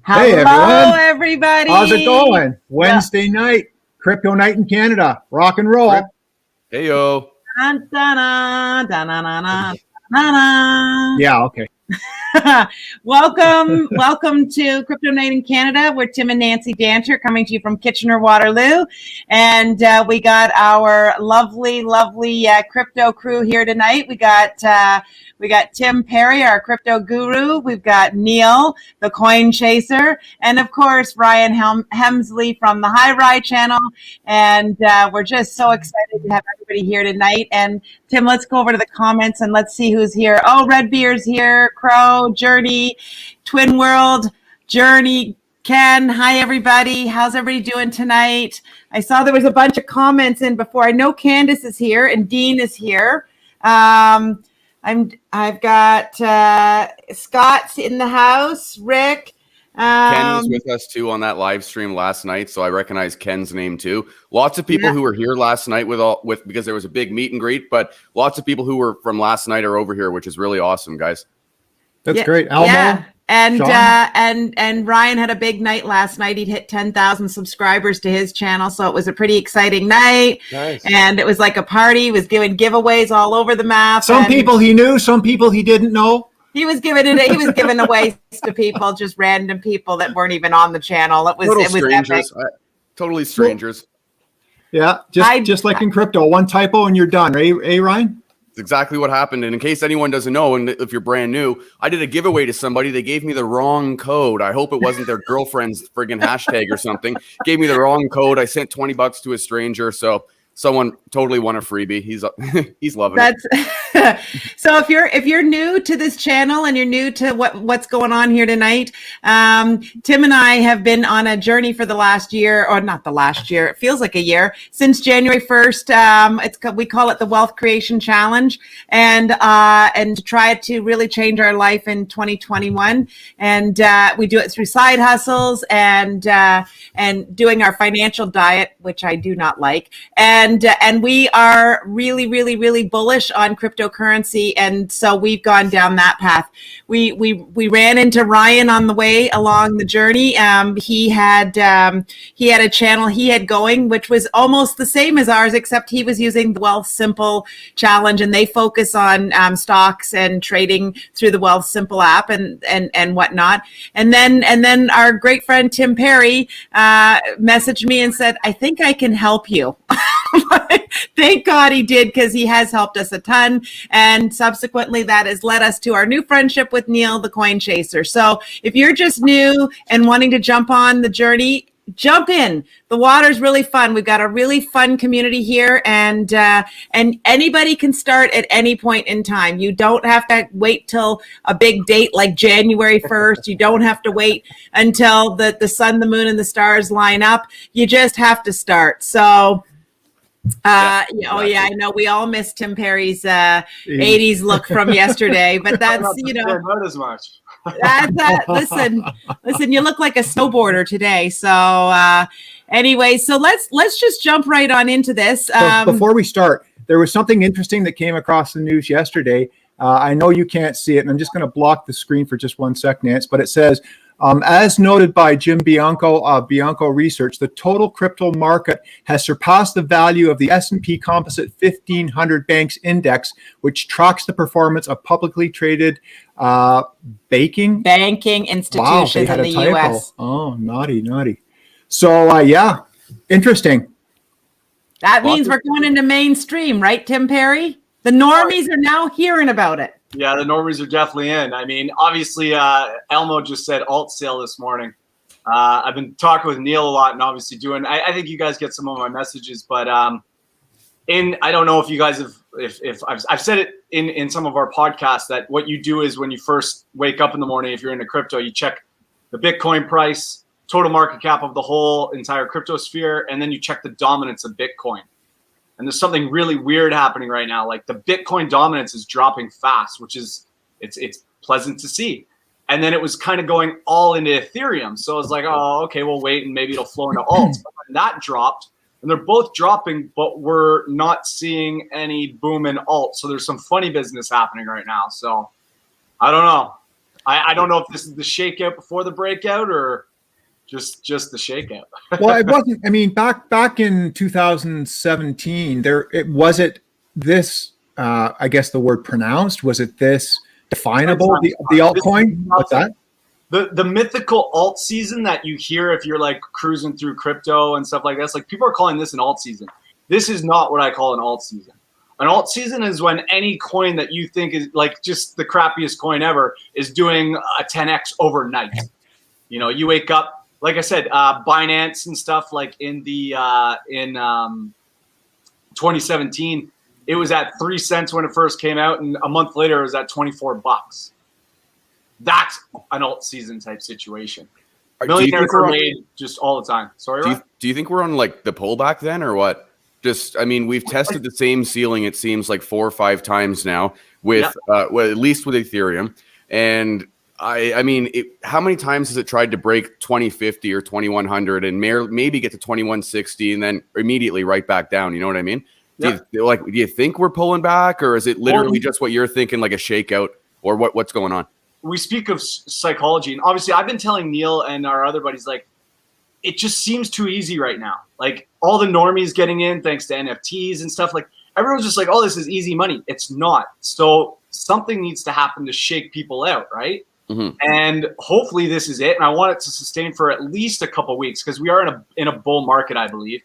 Hey Hello, everyone. everybody. How's it going? Wednesday night, crypto night in Canada. Rock and roll. Hey yo. Dun, dun, dun, dun, dun, dun, dun, dun. Yeah, okay. welcome to Crypto Night in Canada. We're Tim and Nancy Danter coming to you from Kitchener-Waterloo, and we got our lovely crypto crew here tonight. We got Tim Perry, our crypto guru. We've got Neil, the coin chaser, and of course Ryan Hemsley from the Hbar channel. And we're just so excited to have everybody here tonight. And Tim, let's go over to the comments and let's see who's here. Oh, Red Beer's here, Crow, Journey, Twin World, Journey, Ken. Hi, everybody. How's everybody doing tonight? I saw there was a bunch of comments in before. I know Candace is here and Dean is here. I've got Scott's in the house, Rick. Ken was with us too on that live stream last night, so I recognize Ken's name too. Lots of people who were here last night with because there was a big meet and greet, but lots of people who were from last night are over here, which is really awesome, guys. That's great. Elmo, and Ryan had a big night last night. He'd hit 10,000 subscribers to his channel, so it was a pretty exciting night. Nice. And it was like a party. He was giving giveaways all over the map. Some people he knew, some people he didn't know. He was giving away to people, just random people that weren't even on the channel. It was strangers. Totally strangers. Yeah, just like in crypto, one typo and you're done, right, Ryan? It's exactly what happened. And in case anyone doesn't know, and if you're brand new, I did a giveaway to somebody. They gave me the wrong code. I hope it wasn't their girlfriend's friggin' hashtag or something. Gave me the wrong code. I sent $20 to a stranger. So someone totally won a freebie. He's loving it. So if you're new to this channel and you're new to what's going on here tonight, Tim and I have been on a journey for the last year, or not the last year. It feels like a year since January 1st. We call it the Wealth Creation Challenge, and to try to really change our life in 2021. And we do it through side hustles and doing our financial diet, which I do not like. And we are really bullish on cryptocurrency, and so we've gone down that path. We ran into Ryan on the way along the journey. He had a channel he had going, which was almost the same as ours, except he was using the Wealth Simple Challenge, and they focus on stocks and trading through the Wealth Simple app and whatnot. And then our great friend Tim Perry messaged me and said, "I think I can help you." Thank God he did, because he has helped us a ton. And subsequently, that has led us to our new friendship with Neil, the coin chaser. So if you're just new and wanting to jump on the journey, jump in. The water's really fun. We've got a really fun community here, and anybody can start at any point in time. You don't have to wait till a big date like January 1st. You don't have to wait until the sun, the moon, and the stars line up. You just have to start. So exactly. I know we all miss Tim Perry's 80s look from yesterday, but that's not as much. Listen, you look like a snowboarder today. So anyway, so let's just jump right on into this. Before we start, there was something interesting that came across the news yesterday. I know you can't see it, and I'm just going to block the screen for just 1 sec, Nance, but it says, as noted by Jim Bianco of Bianco Research, the total crypto market has surpassed the value of the S&P Composite 1500 Banks Index, which tracks the performance of publicly traded banking institutions in the U.S. Oh, naughty. So, interesting. That means we're going into mainstream, right, Tim Perry? The normies are now hearing about it. Yeah, the normies are definitely in. I mean, obviously, Elmo just said alt sale this morning. I've been talking with Neil a lot, and obviously I think you guys get some of my messages, but I don't know if you guys have, if I've said it in some of our podcasts, that what you do is when you first wake up in the morning, if you're into crypto, you check the Bitcoin price, total market cap of the whole entire crypto sphere, and then you check the dominance of Bitcoin. And there's something really weird happening right now. Like the Bitcoin dominance is dropping fast, which is it's pleasant to see. And then it was kind of going all into Ethereum. So I was like, oh, okay, we'll wait and maybe it'll flow into alts. But when that dropped, and they're both dropping, but we're not seeing any boom in alts. So there's some funny business happening right now. So I don't know. I don't know if this is the shakeout before the breakout or just the shakeout. Well, it wasn't. I mean, back in 2017, was it this? I guess the word pronounced, was it this definable? The altcoin. What's that? The mythical alt season that you hear if you're like cruising through crypto and stuff like that. It's like people are calling this an alt season. This is not what I call an alt season. An alt season is when any coin that you think is like just the crappiest coin ever is doing a 10x overnight. You know, you wake up, like I said, Binance and stuff like in 2017, it was at 3 cents when it first came out, and a month later it was at $24. That's an alt season type situation. Millionaires are made just all the time. Sorry, Ryan? Do you think we're on like the pullback then, or what? Just, I mean, we've tested the same ceiling, it seems like 4 or 5 times now with, well, at least with Ethereum. And I mean, how many times has it tried to break 2050 or 2100 and maybe get to 2160 and then immediately right back down? You know what I mean? Do you think we're pulling back, or is it literally just what you're thinking, like a shakeout, or what's going on? We speak of psychology, and obviously I've been telling Neil and our other buddies, like, it just seems too easy right now. Like all the normies getting in thanks to NFTs and stuff, like everyone's just like, oh, this is easy money. It's not. So something needs to happen to shake people out, right? Mm-hmm. And hopefully this is it. And I want it to sustain for at least a couple of weeks, because we are in a bull market, I believe.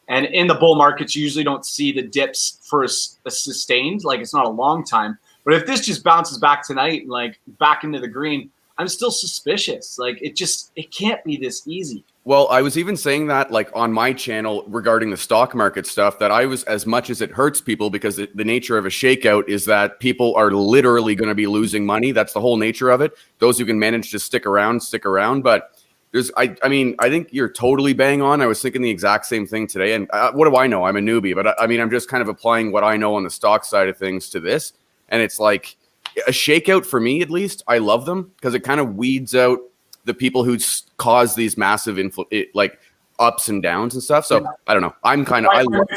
And in the bull markets, you usually don't see the dips for a sustained, like it's not a long time. But if this just bounces back tonight and like back into the green, I'm still suspicious. Like it can't be this easy. Well, I was even saying that like on my channel regarding the stock market stuff, that I was, as much as it hurts people, because the nature of a shakeout is that people are literally going to be losing money. That's the whole nature of it. Those who can manage to stick around. But I mean, I think you're totally bang on. I was thinking the exact same thing today. And what do I know? I'm a newbie, but I mean, I'm just kind of applying what I know on the stock side of things to this. And it's like a shakeout for me, at least. I love them because it kind of weeds out the people who cause these massive like ups and downs and stuff. So I don't know. My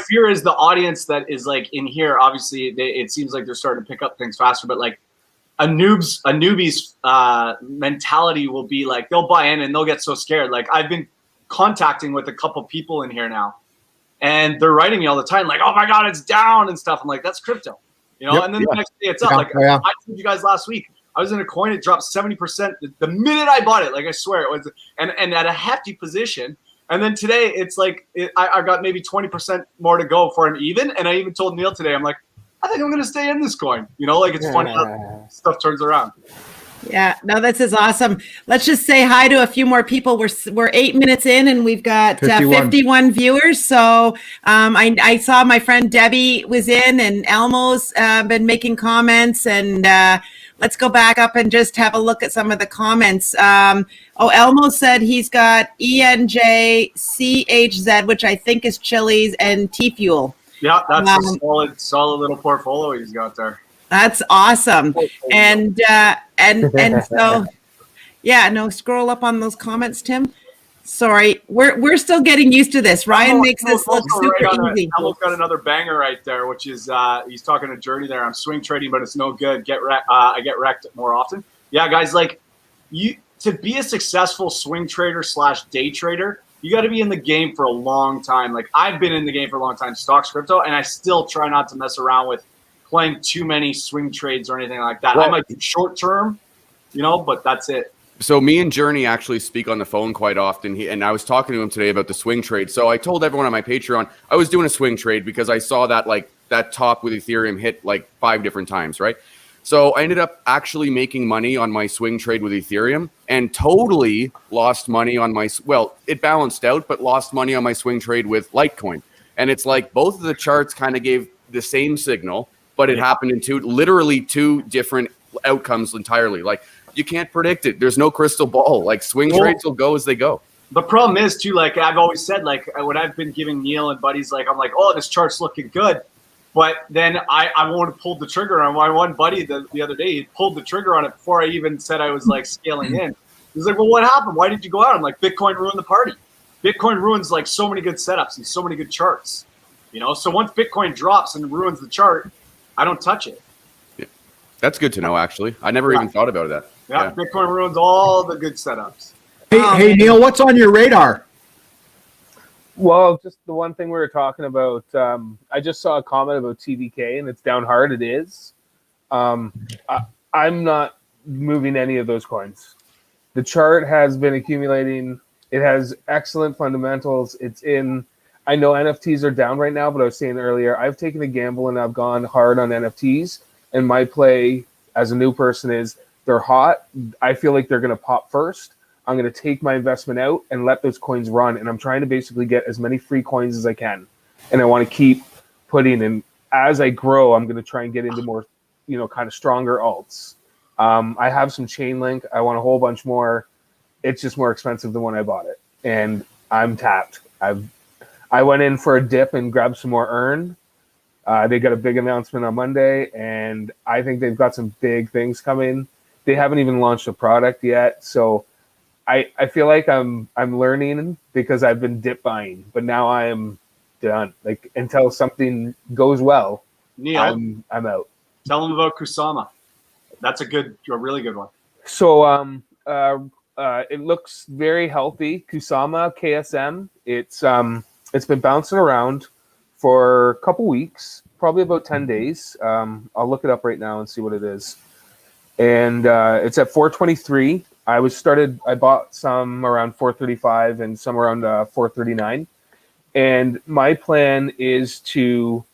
fear is the audience that is like in here. Obviously, it seems like they're starting to pick up things faster. But like a newbie's mentality will be like they'll buy in and they'll get so scared. Like I've been contacting with a couple people in here now, and they're writing me all the time like, "Oh my God, it's down" and stuff. I'm like, "That's crypto." You know, and then the next day it's up. I told you guys last week, I was in a coin, it dropped 70% the minute I bought it. Like I swear it was, and at a hefty position. And then today it's like, I got maybe 20% more to go for an even. And I even told Neil today, I'm like, I think I'm going to stay in this coin. You know, like it's funny how stuff turns around. Yeah, no, this is awesome. Let's just say hi to a few more people. We're 8 minutes in and we've got 51 viewers. So I saw my friend Debbie was in, and Elmo's been making comments, and let's go back up and just have a look at some of the comments. Elmo said he's got ENJCHZ, which I think is Chili's, and T-Fuel. Yeah, that's a solid little portfolio he's got there. That's awesome. And so, yeah, no, scroll up on those comments, Tim. Sorry, we're still getting used to this. Ryan makes this look super easy. Elmo's got another banger right there, which is he's talking to Journey there. I'm swing trading, but it's no good. I get wrecked more often. Yeah, guys, like to be a successful swing trader / day trader, you got to be in the game for a long time. Like I've been in the game for a long time, stocks, crypto, and I still try not to mess around with playing too many swing trades or anything like that. Well, I might do short term, you know, but that's it. So me and Journey actually speak on the phone quite often. And I was talking to him today about the swing trade. So I told everyone on my Patreon, I was doing a swing trade because I saw that like that top with Ethereum hit like 5 different times, right? So I ended up actually making money on my swing trade with Ethereum and totally lost money on it balanced out, but lost money on my swing trade with Litecoin. And it's like both of the charts kind of gave the same signal, but it happened in literally two different outcomes entirely. Like you can't predict it. There's no crystal ball. Like swing trades will go as they go. The problem is too, like I've always said, like when I've been giving Neil and buddies, like I'm like, oh, this chart's looking good. But then I won't have pulled the trigger on my one buddy the other day. He pulled the trigger on it before I even said I was like scaling in. He's like, well, what happened? Why did you go out? I'm like, Bitcoin ruined the party. Bitcoin ruins like so many good setups and so many good charts. You know, so once Bitcoin drops and ruins the chart, I don't touch it. Yeah. That's good to know, actually. I never even thought about that. Yeah, Bitcoin ruins all the good setups. Hey, Neil, what's on your radar? Well, just the one thing we were talking about. I just saw a comment about TVK, and it's down hard. It is. I'm not moving any of those coins. The chart has been accumulating. It has excellent fundamentals. I know NFTs are down right now, but I was saying earlier, I've taken a gamble and I've gone hard on NFTs. And my play as a new person is they're hot. I feel like they're going to pop first. I'm going to take my investment out and let those coins run. And I'm trying to basically get as many free coins as I can. And I want to keep putting in. As I grow, I'm going to try and get into more, kind of stronger alts. I have some Chainlink. I want a whole bunch more. It's just more expensive than when I bought it. And I'm tapped. I went in for a dip and grabbed some more Earn. They got a big announcement on Monday, and I think they've got some big things coming. They haven't even launched a product yet, so I feel like I'm learning because I've been dip buying, but now I am done. Like until something goes well, Neil, I'm out. Tell them about Kusama. That's a really good one. So it looks very healthy. Kusama KSM. It's been bouncing around for a couple weeks, probably about 10 days. I'll look it up right now and see what it is. And it's at 423. I bought some around 435 and some around 439. And my plan is to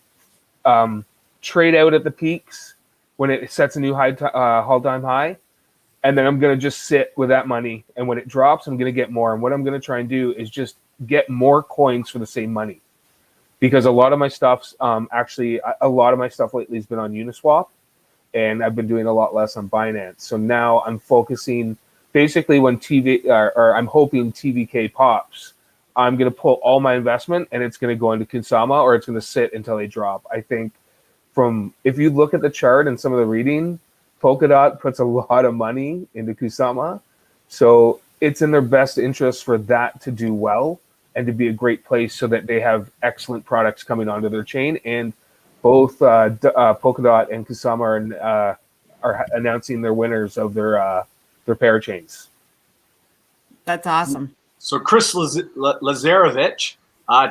trade out at the peaks when it sets a new all-time high. And then I'm going to just sit with that money. And when it drops, I'm going to get more. And what I'm going to try and do is just get more coins for the same money. Because a lot of my stuff's lately has been on Uniswap. And I've been doing a lot less on Binance. So now I'm focusing basically when I'm hoping TVK pops, I'm going to pull all my investment and it's going to go into Kusama or it's going to sit until they drop. I think if you look at the chart and some of the reading, Polkadot puts a lot of money into Kusama. So it's in their best interest for that to do well and to be a great place so that they have excellent products coming onto their chain. And both Polkadot and Kusama are announcing their winners of their parachains. That's awesome. So Chris Lazarevich,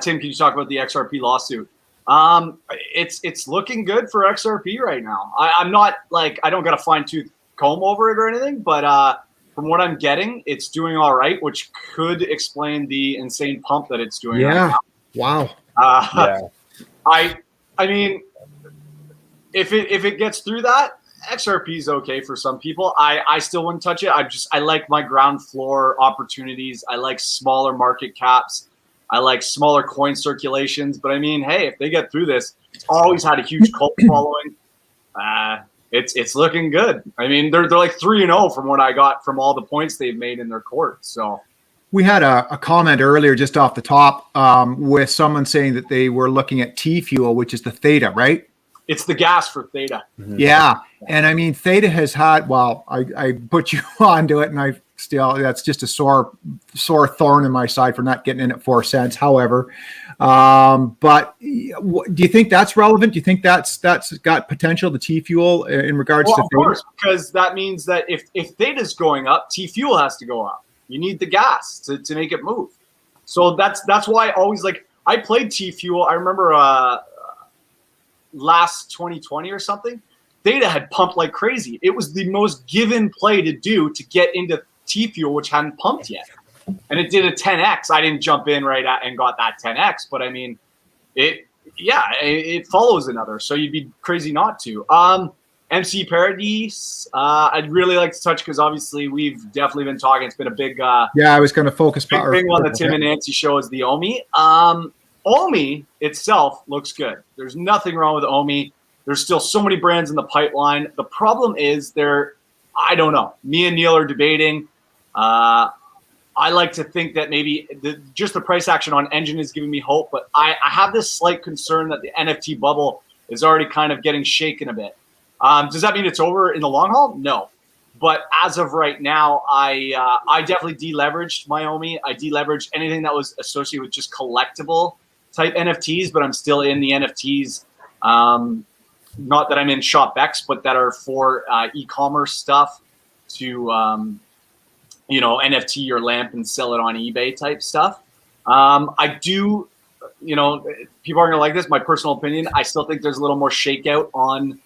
Tim, can you talk about the XRP lawsuit? It's looking good for XRP right now. I'm not I don't got a fine tooth comb over it or anything, but from what I'm getting, it's doing all right, which could explain the insane pump that it's doing. Yeah. Right now. Wow. I mean, if it gets through that, XRP is okay for some people. I still wouldn't touch it. I like my ground floor opportunities. I like smaller market caps. I like smaller coin circulations. But I mean, hey, if they get through this, it's always had a huge cult following. It's looking good. I mean, they're like 3-0 from what I got from all the points they've made in their court. So we had a comment earlier just off the top with someone saying that they were looking at T Fuel, which is the Theta, right? It's the gas for Theta. Mm-hmm. Yeah. And I mean, Theta has had, I put you onto it and that's just a sore thorn in my side for not getting in at 4 cents. However, but do you think that's relevant? Do you think that's got potential, the T Fuel in regards to Theta? Of course, because that means that if Theta's going up, T Fuel has to go up. You need the gas to make it move. So that's why I always I played T Fuel. I remember last 2020 or something, Theta had pumped like crazy. It was the most given play to do to get into T Fuel, which hadn't pumped yet. And it did a 10x. I didn't jump in right at and got that 10x, but I mean, it follows another. So you'd be crazy not to. MC Paradise, I'd really like to touch because obviously we've definitely been talking. It's been a big I was going to focus big thing on the Tim and Nancy show is the OMI. OMI itself looks good. There's nothing wrong with OMI. There's still so many brands in the pipeline. The problem is I don't know. Me and Neil are debating. I like to think that maybe just the price action on Engine is giving me hope, but I have this slight concern that the NFT bubble is already kind of getting shaken a bit. Does that mean it's over in the long haul? No. But as of right now, I definitely deleveraged my OMI. I deleveraged anything that was associated with just collectible type NFTs, but I'm still in the NFTs. Not that I'm in ShopX, but that are for e-commerce stuff. NFT your lamp and sell it on eBay type stuff. I do, people aren't gonna like this. My personal opinion, I still think there's a little more shakeout on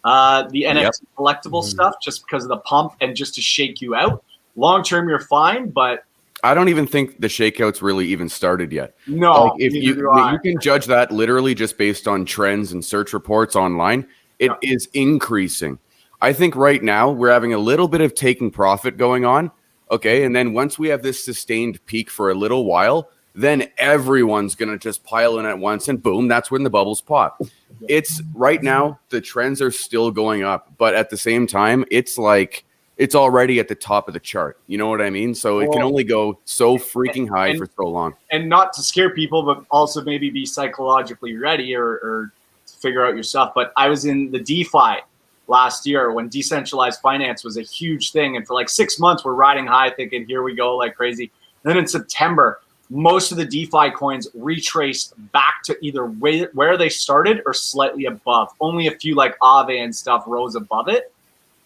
the NFT collectible stuff, just because of the pump and just to shake you out. Long term, you're fine, but I don't even think the shakeout's really even started yet. no, like if you can judge that literally just based on trends and search reports online, it is increasing. I think right now we're having a little bit of taking profit going on. Okay. And then once we have this sustained peak for a little while, then everyone's going to just pile in at once and boom, that's when the bubbles pop. It's right now, the trends are still going up, but at the same time, it's like, it's already at the top of the chart. You know what I mean? So it can only go so freaking high for so long. And not to scare people, but also maybe be psychologically ready or figure out yourself. But I was in the DeFi last year when decentralized finance was a huge thing. And for like 6 months, we're riding high thinking, here we go, like crazy. And then in September, most of the DeFi coins retraced back to either where they started or slightly above. Only a few like Aave and stuff rose above it.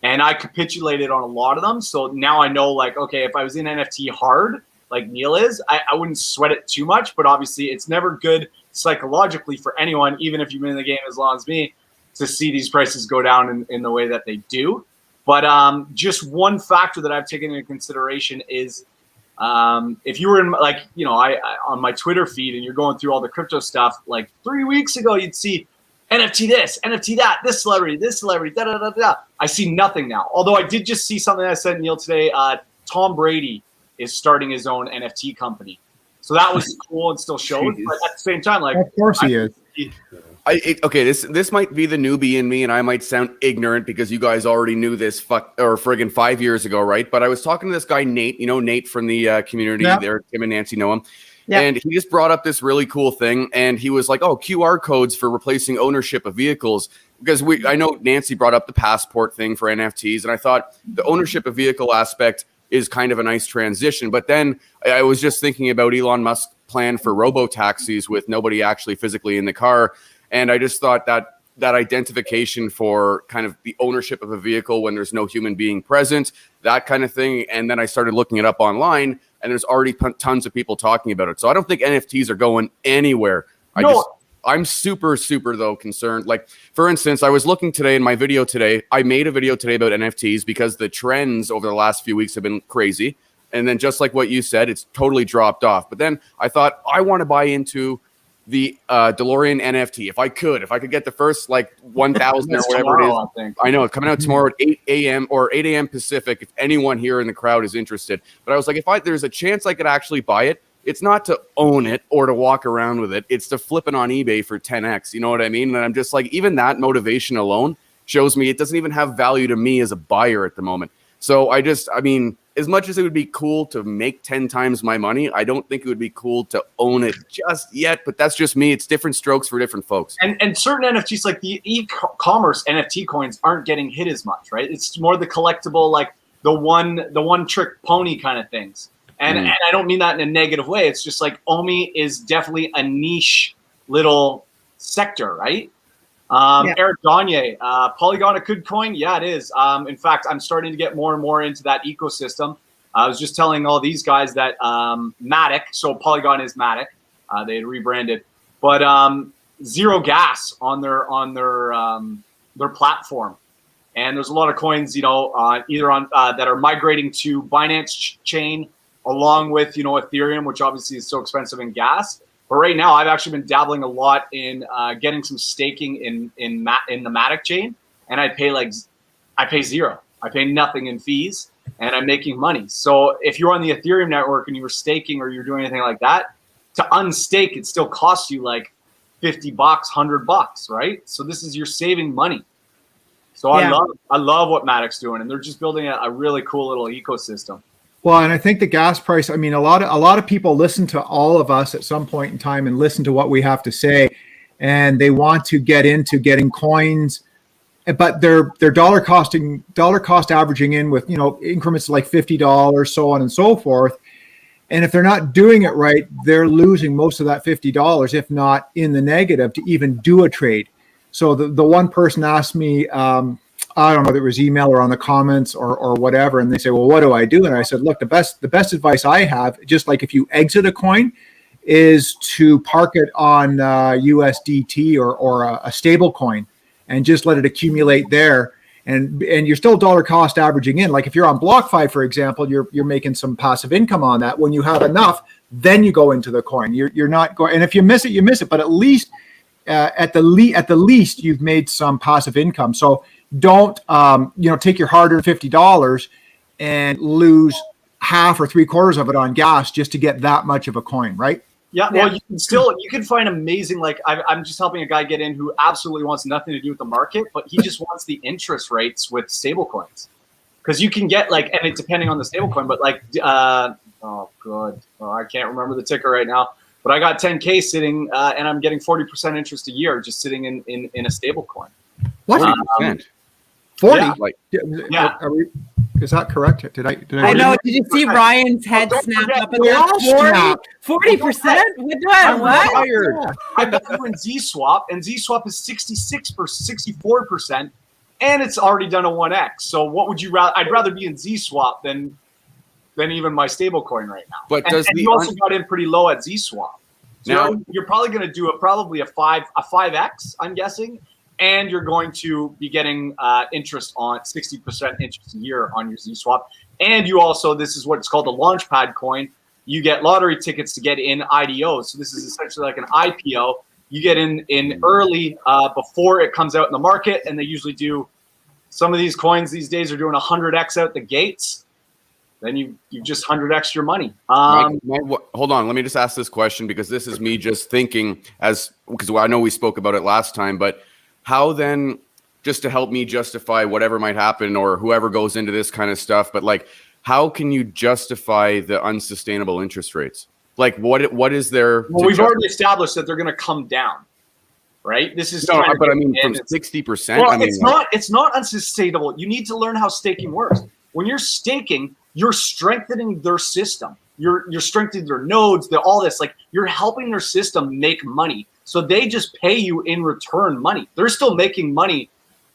And I capitulated on a lot of them. So now I know, like, okay, if I was in NFT hard, like Neil is, I wouldn't sweat it too much. But obviously, it's never good psychologically for anyone, even if you've been in the game as long as me, to see these prices go down in the way that they do. But just one factor that I've taken into consideration is if you were in, like, I on my Twitter feed and you're going through all the crypto stuff, like 3 weeks ago, you'd see NFT this, NFT that, this celebrity, da da da da. I see nothing now. Although I did just see something I sent Neil today. Tom Brady is starting his own NFT company, so that was cool and still shows. But at the same time, like, of course he is. Okay, this might be the newbie in me, and I might sound ignorant because you guys already knew this friggin' 5 years ago, right? But I was talking to this guy Nate, Nate from the community there. Tim and Nancy know him. Yep. And he just brought up this really cool thing, and he was like, "Oh, QR codes for replacing ownership of vehicles." Because I know Nancy brought up the passport thing for NFTs, and I thought the ownership of vehicle aspect is kind of a nice transition. But then I was just thinking about Elon Musk's plan for robo-taxis with nobody actually physically in the car, and I just thought that identification for kind of the ownership of a vehicle when there's no human being present, that kind of thing. And then I started looking it up online, and there's already tons of people talking about it. So I don't think NFTs are going anywhere. I'm super, super, though, concerned. Like, for instance, I was looking today in my video today. I made a video today about NFTs because the trends over the last few weeks have been crazy. And then just like what you said, it's totally dropped off. But then I thought, I want to buy into the DeLorean NFT. If I could get the first like 1,000 or whatever it is. I know it's coming out tomorrow at 8 a.m. or 8 a.m. Pacific. If anyone here in the crowd is interested, but I was like, there's a chance I could actually buy it. It's not to own it or to walk around with it. It's to flip it on eBay for 10x. You know what I mean? And I'm just like, even that motivation alone shows me it doesn't even have value to me as a buyer at the moment. So I mean, as much as it would be cool to make 10 times my money, I don't think it would be cool to own it just yet, but that's just me. It's different strokes for different folks. And certain NFTs, like the e-commerce NFT coins, aren't getting hit as much, right? It's more the collectible, like the one trick pony kind of things. And I don't mean that in a negative way. It's just like OMI is definitely a niche little sector, right? Eric Gagne, Polygon a good coin? Yeah, it is. In fact, I'm starting to get more and more into that ecosystem. I was just telling all these guys that Matic, so Polygon is Matic, they had rebranded, but zero gas on their platform. And there's a lot of coins, either on that are migrating to Binance chain, along with Ethereum, which obviously is so expensive in gas. But right now, I've actually been dabbling a lot in getting some staking in the Matic chain, and I pay zero. I pay nothing in fees, and I'm making money. So if you're on the Ethereum network and you were staking or you're doing anything like that, to unstake it still costs you like $50, $100, right? So you're saving money. So I love what Matic's doing, and they're just building a really cool little ecosystem. Well, and I think the gas price, I mean, a lot of people listen to all of us at some point in time and listen to what we have to say, and they want to get into getting coins, but they're dollar cost averaging in with, increments like $50, so on and so forth. And if they're not doing it right, they're losing most of that $50, if not in the negative, to even do a trade. So the one person asked me, I don't know, whether it was email or on the comments or whatever. And they say, well, what do I do? And I said, look, the best advice I have, just like if you exit a coin, is to park it on USDT or a stable coin and just let it accumulate there. And you're still dollar cost averaging in. Like if you're on BlockFi, for example, you're making some passive income on that. When you have enough, then you go into the coin. You're not going, and if you miss it, you miss it. But at least at the least, you've made some passive income. So don't take your hard-earned $50 and lose half or 3/4 of it on gas just to get that much of a coin, right? Yeah, well, you can find amazing, like I'm just helping a guy get in who absolutely wants nothing to do with the market, but he just wants the interest rates with stable coins. Because you can get and it's depending on the stable coin, but I can't remember the ticker right now, but I got 10K sitting and I'm getting 40% interest a year just sitting in a stable coin. What? 40%? 40? Yeah. Is that correct? Did I know. Did you see Ryan's head snap up at that? 40%? What? I bet you in Z-Swap, and Z-Swap is 64%, and it's already done a 1x. So what would you rather? I'd rather be in Z-Swap than even my stable coin right now. But you also got in pretty low at Z-Swap. So now you're probably going to do probably a 5x, I'm guessing. And you're going to be getting interest on 60% interest a year on your Z-Swap. And you also, this is what's called a launchpad coin. You get lottery tickets to get in IDOs. So this is essentially like an IPO. You get in early before it comes out in the market. And they usually do, some of these coins these days are doing 100x out the gates. Then you just 100x your money. Hold on. Let me just ask this question, because this is me just thinking because I know we spoke about it last time, but how then, just to help me justify whatever might happen or whoever goes into this kind of stuff, but how can you justify the unsustainable interest rates? What is there? Well, we've already established that they're going to come down, right? This is but I mean from 60%. Well, it's not unsustainable. You need to learn how staking works. When you're staking, you're strengthening their system. You're strengthening their nodes, all this. You're helping their system make money. So they just pay you in return money. They're still making money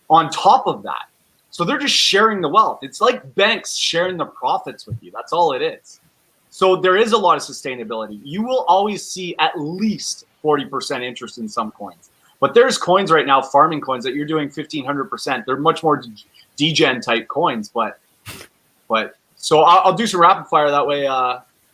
on top of that. So they're just sharing the wealth. It's like banks sharing the profits with you. That's all it is. So there is a lot of sustainability. You will always see at least 40% interest in some coins. But there's coins right now, farming coins, that you're doing 1,500%. They're much more degen type coins. But so I'll do some rapid fire that way.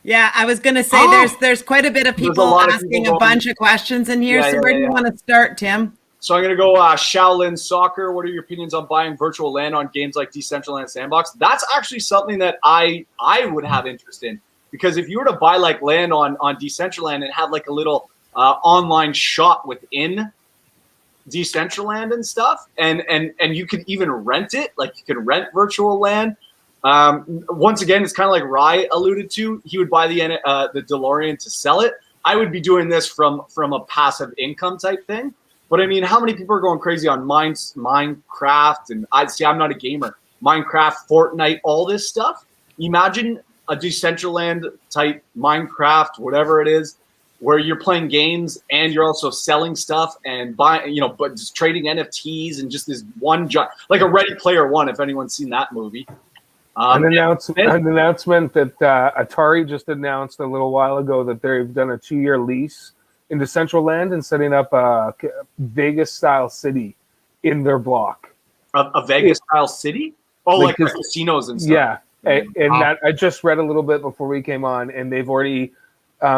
Yeah, I was going to say there's quite a bit of people asking a bunch of questions in here. Where do you want to start, Tim? So I'm going to go Shaolin Soccer. What are your opinions on buying virtual land on games like Decentraland Sandbox? That's actually something that I would have interest in, because if you were to buy land on Decentraland and have a little online shop within Decentraland and stuff, and you could even rent it, you could rent virtual land. Once again, it's kind of like Ryan alluded to. He would buy the DeLorean to sell it. I would be doing this from a passive income type thing. But I mean, how many people are going crazy on Minecraft? And I'm not a gamer. Minecraft, Fortnite, all this stuff. Imagine a Decentraland type Minecraft, whatever it is, where you're playing games and you're also selling stuff and buying, but just trading NFTs and just this one job, like a Ready Player One, if anyone's seen that movie. An announcement that Atari just announced a little while ago that they've done a 2-year lease into Decentraland and setting up a Vegas-style city in their block. A Vegas-style city? Oh, like casinos and stuff. Yeah, and that I just read a little bit before we came on, and they've already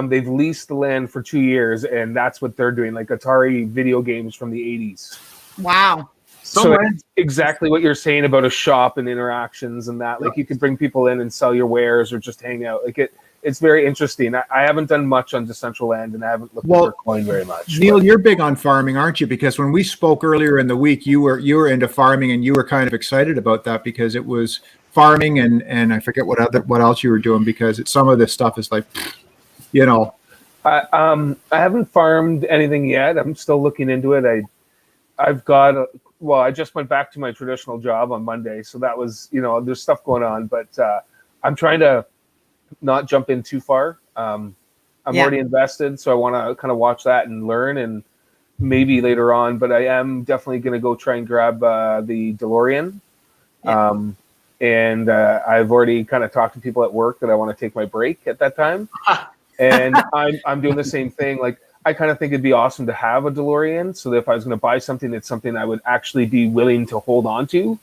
they've leased the land for 2 years, and that's what they're doing, like Atari video games from the 80s. Wow. So it's exactly what you're saying about a shop and interactions and that. You can bring people in and sell your wares or just hang out. It's very interesting. I haven't done much on Decentraland, and I haven't looked for coin very much. Neil, you're big on farming, aren't you? Because when we spoke earlier in the week, you were into farming, and you were kind of excited about that because it was farming and I forget what else you were doing, because some of this stuff is I haven't farmed anything yet. I'm still looking into it. I just went back to my traditional job on Monday, so that was, there's stuff going on, but I'm trying to not jump in too far. I'm already invested, so I want to kind of watch that and learn. And maybe later on, but I am definitely going to go try and grab the DeLorean. Yeah. And I've already kind of talked to people at work that I want to take my break at that time. And I'm doing the same thing. Like, I kind of think it'd be awesome to have a DeLorean, so that if I was going to buy something, it's something I would actually be willing to hold on to.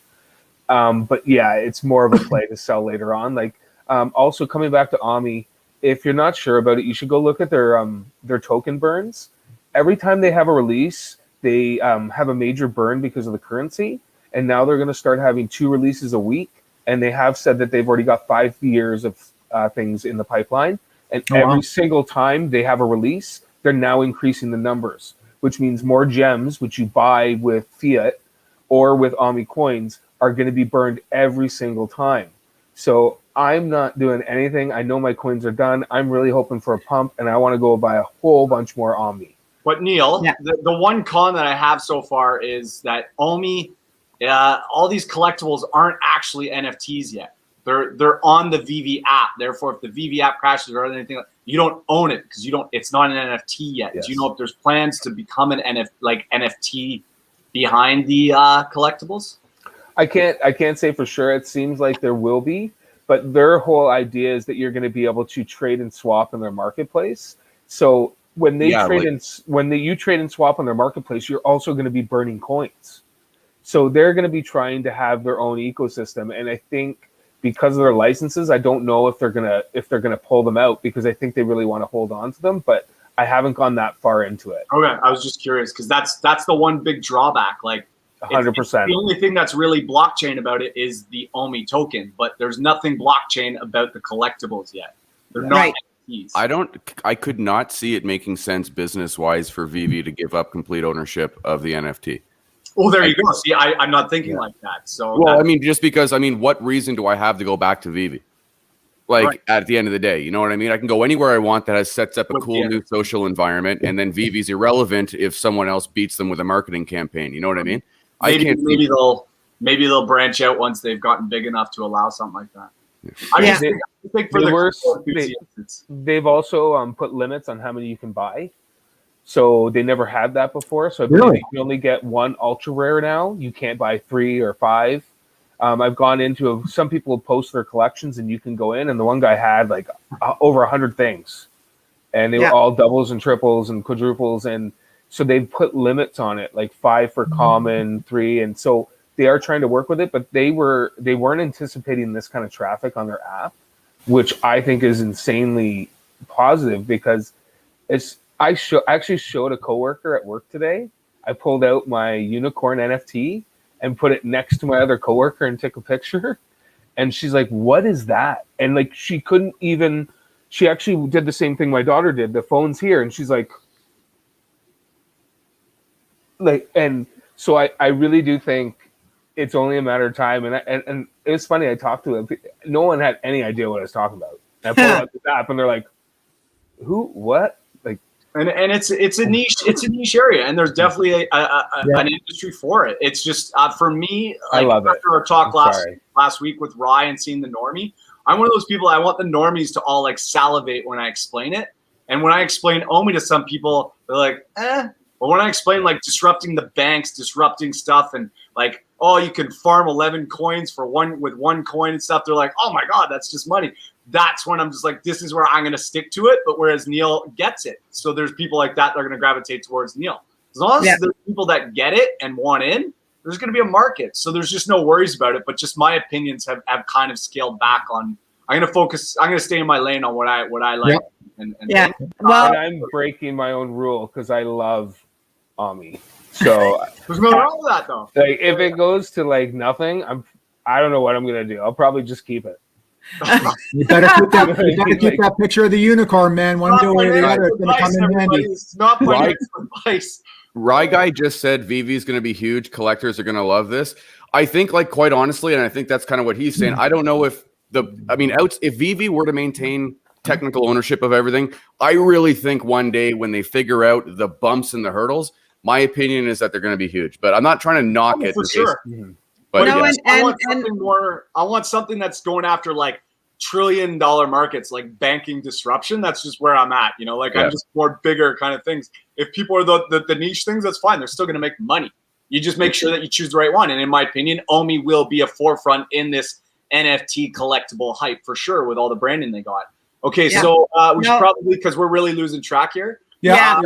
But yeah, it's more of a play to sell later on. Like, also coming back to Ami, if you're not sure about it, you should go look at their token burns. Every time they have a release, they have a major burn because of the currency, and now they're going to start having 2 releases a week. And they have said that they've already got 5 years of things in the pipeline, and every single time they have a release, they're now increasing the numbers, which means more gems, which you buy with Fiat or with Ami coins, are going to be burned every single time. So I'm not doing anything. I know my coins are done. I'm really hoping for a pump, and I want to go buy a whole bunch more Ami. But Neil, the one con that I have so far is that Ami, all these collectibles aren't actually NFTs yet. They're on the VV app. Therefore, if the VV app crashes or anything, you don't own it because it's not an NFT yet. Yes. Do you know if there's plans to become an NFT behind the collectibles? I can't say for sure. It seems like there will be, but their whole idea is that you're going to be able to trade and swap in their marketplace. So when they you trade and swap on their marketplace, you're also going to be burning coins. So they're going to be trying to have their own ecosystem, and I think because of their licenses, I don't know if they're gonna pull them out, because I think they really want to hold on to them. But I haven't gone that far into it. Okay, I was just curious because that's the one big drawback. Like, 100%. The only thing that's really blockchain about it is the OMI token, but there's nothing blockchain about the collectibles yet. They're not NFTs. I could not see it making sense business-wise for VV to give up complete ownership of the NFT. Oh, there you go. See, I'm not thinking like that. So, well, I mean, just because, what reason do I have to go back to VV? At the end of the day, you know what I mean? I can go anywhere I want that sets up a cool new social environment, and then VV's irrelevant if someone else beats them with a marketing campaign. You know what I mean? Maybe they'll branch out once they've gotten big enough to allow something like that. I think for the worst, they've also put limits on how many you can buy. So they never had that before. So I believe you can only get 1 ultra rare now. You can't buy 3 or 5. I've gone into some people post their collections, and you can go in, and the one guy had like over 100 things, and they were all doubles and triples and quadruples, and so they've put limits on it, like 5 for common, 3, and so they are trying to work with it. But they weren't anticipating this kind of traffic on their app, which I think is insanely positive, because I actually showed a coworker at work today. I pulled out my unicorn NFT and put it next to my other coworker and took a picture. And she's like, "What is that?" And like, she actually did the same thing my daughter did. The phone's here. And she's like, and so I really do think it's only a matter of time. And it was funny. I talked to him. No one had any idea what I was talking about. And I pulled out this app, and they're like, "Who? What?" And it's a niche area, and there's definitely an industry for it. It's just for me, I love after our talk last week with Ryan, seeing the normie, I'm one of those people. I want the normies to all salivate when I explain it. And when I explain OMI to some people, they're like, "eh." But when I explain disrupting the banks, disrupting stuff, and you can farm 11 coins with 1 coin and stuff, they're like, "Oh my God, that's just money." That's when I'm just like, this is where I'm going to stick to it. But whereas Neil gets it. So there's people like that are going to gravitate towards Neil. As long as there's people that get it and want in, there's going to be a market. So there's just no worries about it. But just my opinions have kind of scaled back on. I'm going to stay in my lane on what I like. And I'm breaking my own rule because I love Ami. So there's nothing wrong with that, though. If it goes to nothing, I don't know what I'm going to do. I'll probably just keep it. You better keep that picture of the unicorn, man. One day or the other, it's going to come in handy. It's not financial advice. Rye Guy just said VV is going to be huge. Collectors are going to love this. I think, quite honestly, and I think that's kind of what he's saying. I don't know if if VV were to maintain technical ownership of everything, I really think one day when they figure out the bumps and the hurdles, my opinion is that they're going to be huge. But I'm not trying to knock it. For sure. But I want something more. I want something that's going after trillion-dollar markets like banking disruption, that's just where I'm at. You know, like I'm just more bigger kind of things. If people are the niche things, that's fine. They're still going to make money. You just make sure that you choose the right one. And in my opinion, Omi will be a forefront in this NFT collectible hype for sure with all the branding they got. Okay, so we should probably, because we're really losing track here. Yeah.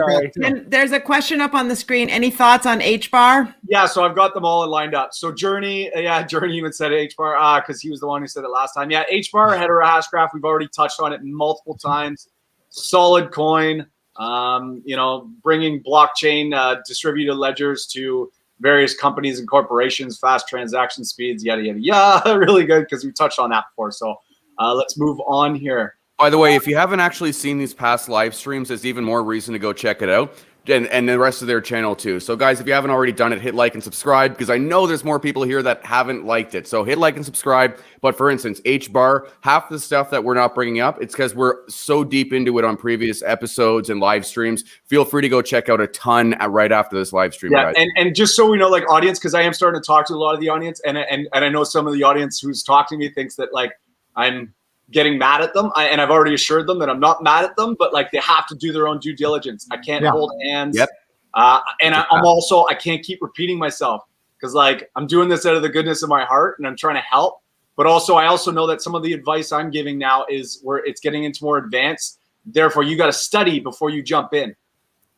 And there's a question up on the screen. Any thoughts on Hbar? Yeah, so I've got them all lined up. So Journey, Journey even said Hbar because he was the one who said it last time. Yeah, Hbar, header hash graph, we've already touched on it multiple times. Solid coin, you know, bringing blockchain distributed ledgers to various companies and corporations, fast transaction speeds, yada, yada, yada. Really good because we touched on that before. So let's move on here. By the way, if you haven't actually seen these past live streams, there's even more reason to go check it out. And the rest of their channel too. So guys, if you haven't already done it, hit like and subscribe because I know there's more people here that haven't liked it. So hit like and subscribe. But for instance, Hbar, half the stuff that we're not bringing up, it's because we're so deep into it on previous episodes and live streams. Feel free to go check out a ton right after this live stream, guys. And just so we know, like audience, because I am starting to talk to a lot of the audience, and I know some of the audience who's talking to me thinks that like I'm getting mad at them. And I've already assured them that I'm not mad at them, but like they have to do their own due diligence. I can't hold hands. And I'm also, I can't keep repeating myself because like I'm doing this out of the goodness of my heart and I'm trying to help. But also, I also know that some of the advice I'm giving now is where it's getting into more advanced. Therefore, you got to study before you jump in.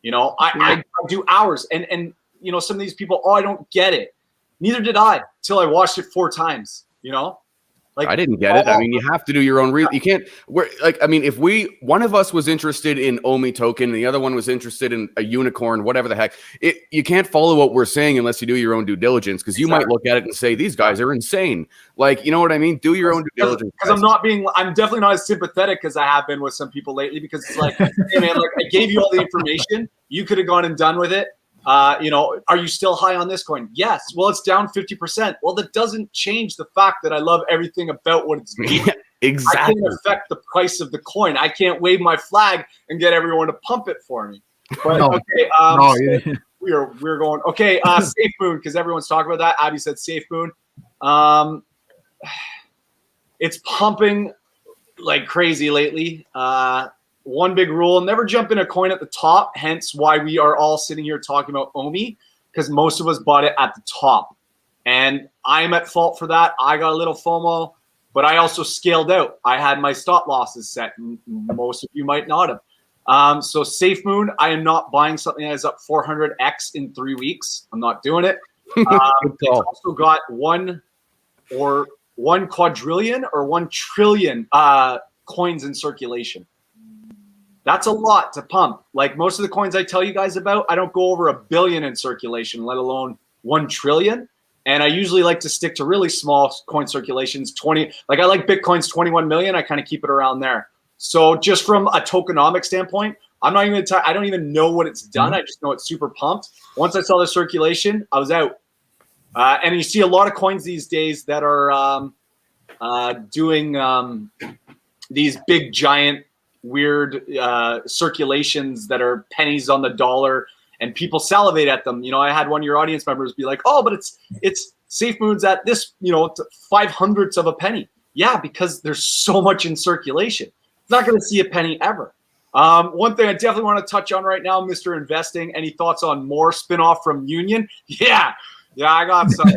You know, I do hours and, you know, some of these people, I don't get it. Neither did I till I watched it 4 times, you know? Like, I didn't get it. I mean, you have to do your own. You can't. I mean, if one of us was interested in Omi token, and the other one was interested in a unicorn, whatever the heck, you can't follow what we're saying unless you do your own due diligence. Because you might look at it and say these guys are insane. Like, you know what I mean? Do your own due diligence. Because I'm definitely not as sympathetic as I have been with some people lately. Because it's like, hey man, like I gave you all the information. You could have gone and done with it. You know, are you still high on this coin? Yes. Well, it's down 50%. Well, that doesn't change the fact that I love everything about what it's doing. Exactly. I can't affect the price of the coin. I can't wave my flag and get everyone to pump it for me. But okay, so we're going. Okay, Safe Moon, because everyone's talking about that. Abby said Safe Moon. It's pumping like crazy lately. One big rule, never jump in a coin at the top, hence why we are all sitting here talking about Omi, because most of us bought it at the top. And I'm at fault for that. I got a little FOMO, but I also scaled out. I had my stop losses set. Most of you might not have. So Safe Moon, I am not buying something that is up 400x in 3 weeks. I'm not doing it. It's also got one quadrillion or 1 trillion coins in circulation. That's a lot to pump. Like most of the coins I tell you guys about, I don't go over 1 billion in circulation, let alone 1 trillion. And I usually like to stick to really small coin circulations, 20. Like I like Bitcoin's 21 million. I kind of keep it around there. So just from a tokenomic standpoint, I'm not even. I don't even know what it's done. I just know it's super pumped. Once I saw the circulation, I was out. And you see a lot of coins these days that are doing these big giant weird circulations that are pennies on the dollar, and people salivate at them. You know, I had one of your audience members be like, "Oh, but it's Safe Moon's at this, you know, 5/100th of a penny." Yeah, because there's so much in circulation. It's not going to see a penny ever. One thing I definitely want to touch on right now, Mr. Investing. Any thoughts on more spinoff from Union? Yeah, I got some.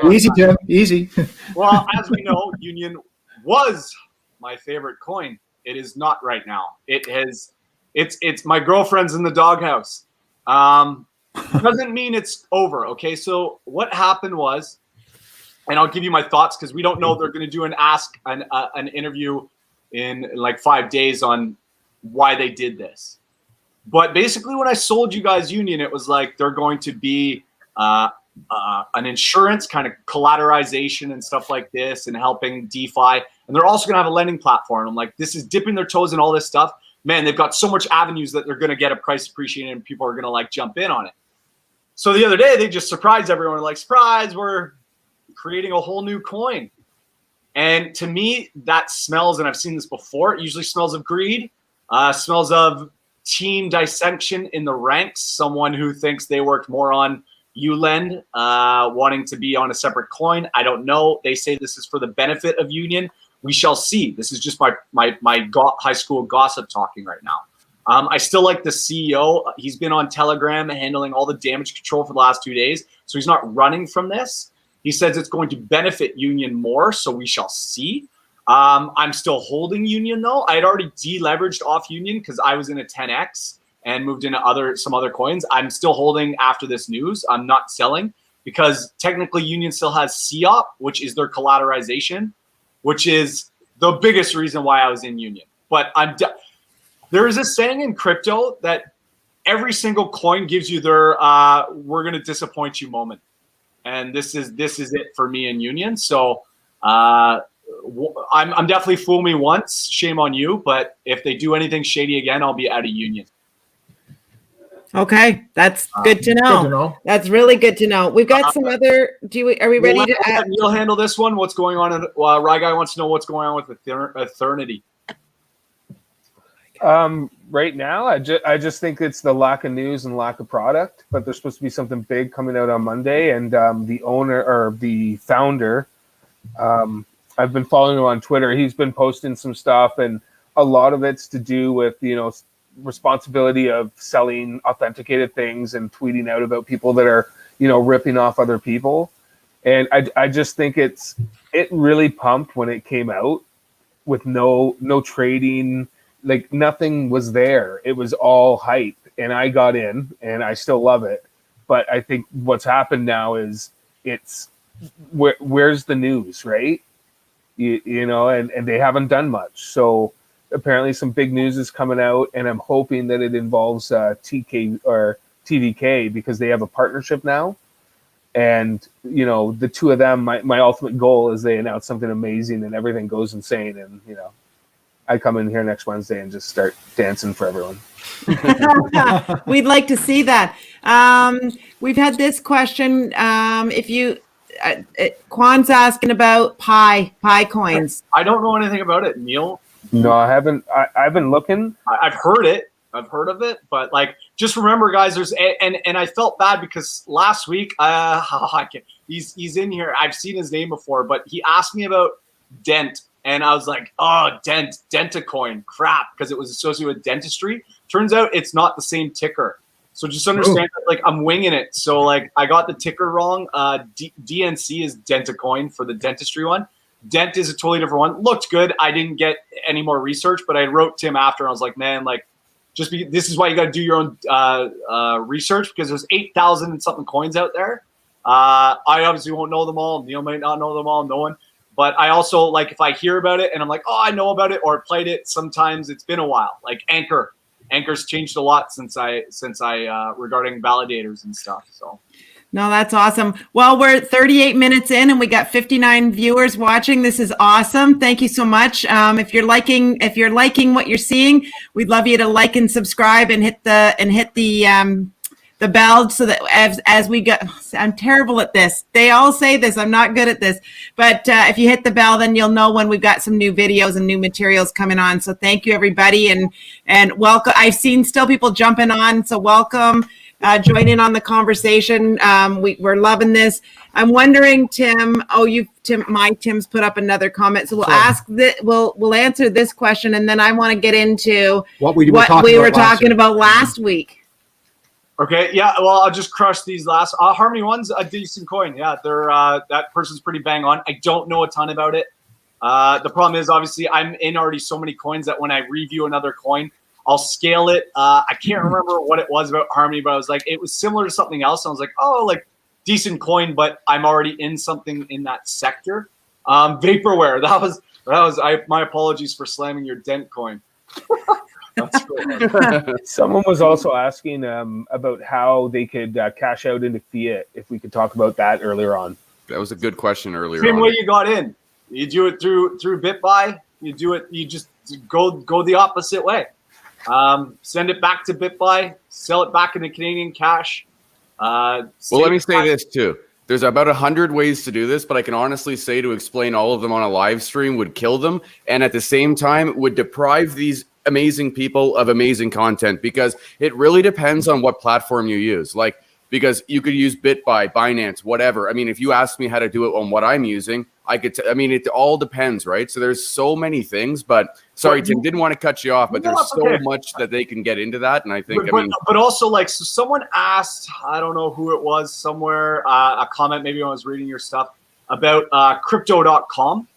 Easy, Jim. Easy. Well, as we know, Union was my favorite coin. It is not right now. It's my girlfriend's in the doghouse. Doesn't mean it's over. Okay, so what happened was, and I'll give you my thoughts because we don't know if they're going to do an interview in like 5 days on why they did this. But basically, when I sold you guys Union, it was like they're going to be an insurance kind of collateralization and stuff like this, and helping DeFi. And they're also going to have a lending platform. I'm like, this is dipping their toes in all this stuff. Man, they've got so much avenues that they're going to get a price appreciation and people are going to like jump in on it. So the other day, they just surprised everyone. Like, surprise, we're creating a whole new coin. And to me, that smells, and I've seen this before, it usually smells of greed, smells of team dissension in the ranks, someone who thinks they worked more on Ledn, wanting to be on a separate coin. I don't know. They say this is for the benefit of Union, We shall see. This is just my high school gossip talking right now. I still like the CEO. He's been on Telegram handling all the damage control for the last 2 days. So he's not running from this. He says it's going to benefit Union more. So we shall see. I'm still holding Union though. I had already deleveraged off Union because I was in a 10X and moved into some other coins. I'm still holding after this news. I'm not selling because technically Union still has COP, which is their collateralization, which is the biggest reason why I was in Union. But there is a saying in crypto that every single coin gives you their we're going to disappoint you moment. And this is it for me in Union. So I'm definitely fool me once, shame on you. But if they do anything shady again, I'll be out of Union. Okay, that's good to know. Good to know. That's really good to know. We've got some other. Are we ready to? Let Neil handle this one. What's going on? Rye Guy wants to know what's going on with Eternity. Right now, I just think it's the lack of news and lack of product. But there's supposed to be something big coming out on Monday, and the owner or the founder, I've been following him on Twitter. He's been posting some stuff, and a lot of it's to do with responsibility of selling authenticated things and tweeting out about people that are ripping off other people. And I just think it really pumped when it came out with no trading, like nothing was there. It was all hype, and I got in and I still love it. But I think what's happened now is it's where's the news, right? And they haven't done much. So apparently some big news is coming out, and I'm hoping that it involves TK or TDK because they have a partnership now. And, the two of them, my ultimate goal is they announce something amazing and everything goes insane. And, I come in here next Wednesday and just start dancing for everyone. We'd like to see that. We've had this question. Quan's asking about Pi coins. I don't know anything about it, Neil. No, I haven't. I've been looking. I've heard it. I've heard of it, but just remember, guys. There's and I felt bad because last week, he's in here. I've seen his name before, but he asked me about Dent, and I was like, oh, Dentacoin, crap, because it was associated with dentistry. Turns out it's not the same ticker. So just understand that, I'm winging it. So I got the ticker wrong. DNC is Dentacoin for the dentistry one. Dent is a totally different one. Looked good. I didn't get any more research, but I wrote Tim after. And I was like, man, this is why you got to do your own research because there's 8,000 and something coins out there. I obviously won't know them all. Neil might not know them all. No one. But I also if I hear about it and I'm like, oh, I know about it or played it. Sometimes it's been a while. Anchor's changed a lot since I regarding validators and stuff. So. No, that's awesome. Well, we're 38 minutes in and we got 59 viewers watching. This is awesome. Thank you so much. If you're liking what you're seeing, we'd love you to like and subscribe and hit the bell so that as we go, I'm terrible at this. They all say this. I'm not good at this. But if you hit the bell, then you'll know when we've got some new videos and new materials coming on. So thank you, everybody. And welcome. I've seen still people jumping on. So welcome. Join in on the conversation. We're loving this. I'm wondering, Tim. Tim's put up another comment. So we'll answer this question, and then I want to get into what we were talking about last week. Okay, yeah. Well, I'll just crush these last. Harmony One's a decent coin. Yeah, they're that person's pretty bang on. I don't know a ton about it. The problem is obviously I'm in already so many coins that when I review another coin, I'll scale it. I can't remember what it was about Harmony, but I was like, it was similar to something else. I was like, oh, decent coin, but I'm already in something in that sector. Vaporware. That was. My apologies for slamming your Dent coin. That's cool. Someone was also asking about how they could cash out into Fiat. If we could talk about that earlier on. That was a good question earlier. Same way you got in. You do it through Bitbuy. You do it. You just go the opposite way. Send it back to Bitbuy, sell it back into Canadian cash. Well, let me say this too. There's about 100 ways to do this, but I can honestly say to explain all of them on a live stream would kill them. And at the same time would deprive these amazing people of amazing content because it really depends on what platform you use. because you could use Bitbuy, Binance, whatever. I mean, if you ask me how to do it on what I'm using, I could. I mean, it all depends, right? So there's so many things. But sorry, Tim, didn't want to cut you off, but there's so much that they can get into that, and I think, but also like, so someone asked, I don't know who it was, somewhere, a comment maybe when I was reading your stuff about crypto.com,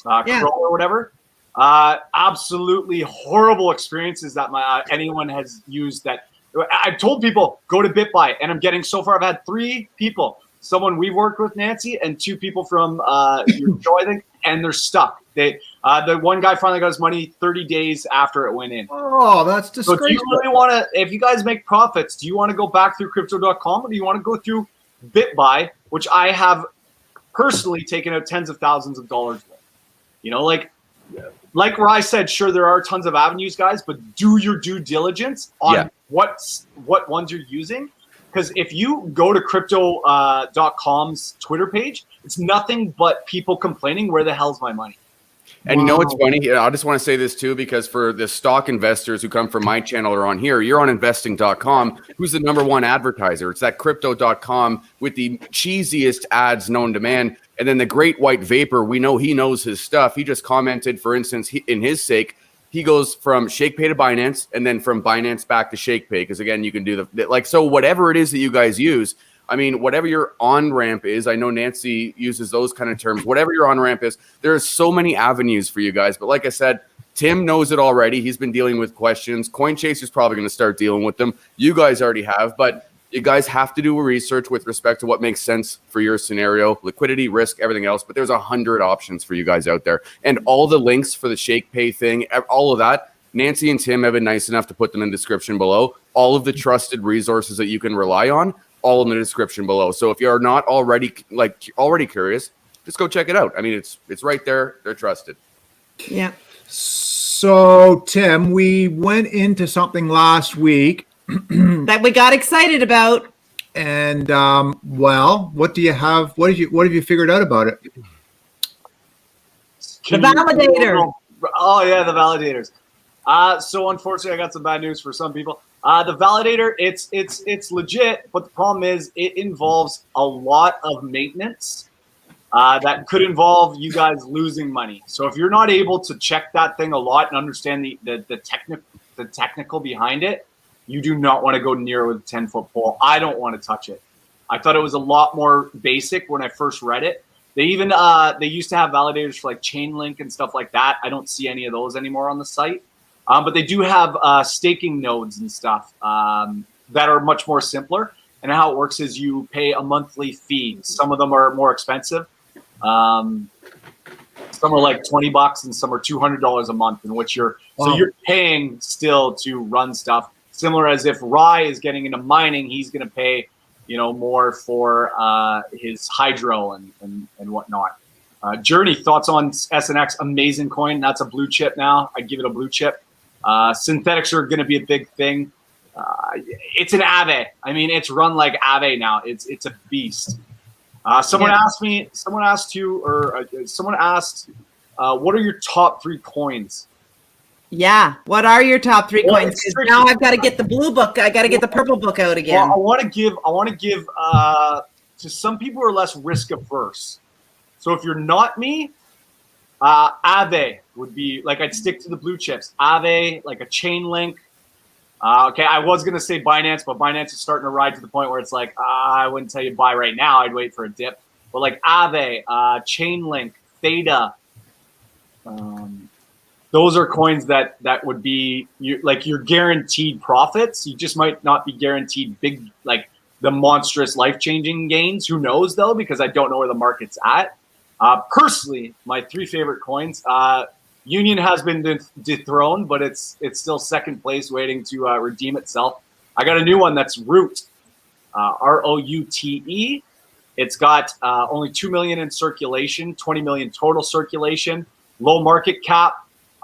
Crow or whatever. Absolutely horrible experiences that anyone has used. That I've told people, go to Bitbuy, and I'm getting, so far I've had 3 people, someone we've worked with, Nancy, and 2 people from your show, I think, and they're stuck. The one guy finally got his money 30 days after it went in. Oh, that's disgraceful. So do you really want to, if you guys make profits, do you want to go back through crypto.com, or do you want to go through Bitbuy, which I have personally taken out tens of thousands of dollars with? You know, like Rye said, sure, there are tons of avenues, guys, but do your due diligence on what ones you're using. Because if you go to crypto.com's Twitter page, it's nothing but people complaining, where the hell's my money? And you know what's funny? I just want to say this too, because for the stock investors who come from my channel or on here, you're on investing.com, who's the #1 advertiser. It's that crypto.com with the cheesiest ads known to man. And then the great white vapor, we know he knows his stuff. He just commented, for instance, in his sake, he goes from Shakepay to Binance, and then from Binance back to Shakepay. Because again, you can do so whatever it is that you guys use. I mean, whatever your on-ramp is, I know Nancy uses those kind of terms. Whatever your on-ramp is, there are so many avenues for you guys. But like I said, Tim knows it already. He's been dealing with questions. CoinChaser's probably going to start dealing with them. You guys already have. But you guys have to do research with respect to what makes sense for your scenario, liquidity, risk, everything else. But there's 100 options for you guys out there. And all the links for the Shakepay thing, all of that, Nancy and Tim have been nice enough to put them in the description below. All of the trusted resources that you can rely on, all in the description below. So if you're not already curious, just go check it out. I mean, it's right there. They're trusted. Yeah. So Tim, we went into something last week that we got excited about. And well, what do you have? What have you figured out about it? The validator. Oh yeah, the validators. So unfortunately, I got some bad news for some people. The validator, it's legit, but the problem is it involves a lot of maintenance that could involve you guys losing money. So if you're not able to check that thing a lot and understand the technical behind it, you do not want to go near it with a 10-foot pole. I don't want to touch it. I thought it was a lot more basic when I first read it. They even they used to have validators for like Chainlink and stuff like that. I don't see any of those anymore on the site. But they do have staking nodes and stuff that are much more simpler. And how it works is you pay a monthly fee. Some of them are more expensive. Some are like $20 and some are $200 a month, in which so you're paying still to run stuff. Similar as if Rye is getting into mining, he's going to pay, more for his hydro and whatnot. Journey, thoughts on SNX? Amazing coin. That's a blue chip now. I'd give it a blue chip. Synthetics are going to be a big thing. It's an Aave. I mean, it's run like Aave now. It's a beast. Someone asked, what are your top 3 coins? Yeah. What are your top 3 coins? Because now I've got to get the blue book. I got to get the purple book out again. Well, I want to give to some people who are less risk averse. So if you're not me, Aave would be like, I'd stick to the blue chips. Aave, like a Chainlink. Okay, I was going to say Binance, but Binance is starting to ride to the point where it's like, I wouldn't tell you to buy right now. I'd wait for a dip. But like Aave, Chainlink, Theta, those are coins that would be you're guaranteed profits. You just might not be guaranteed big, like the monstrous life-changing gains. Who knows though? Because I don't know where the market's at. Personally, my 3 favorite coins. Union has been dethroned, but it's still second place, waiting to redeem itself. I got a new one that's Root, ROUTE. It's got only 2 million in circulation, 20 million total circulation, low market cap.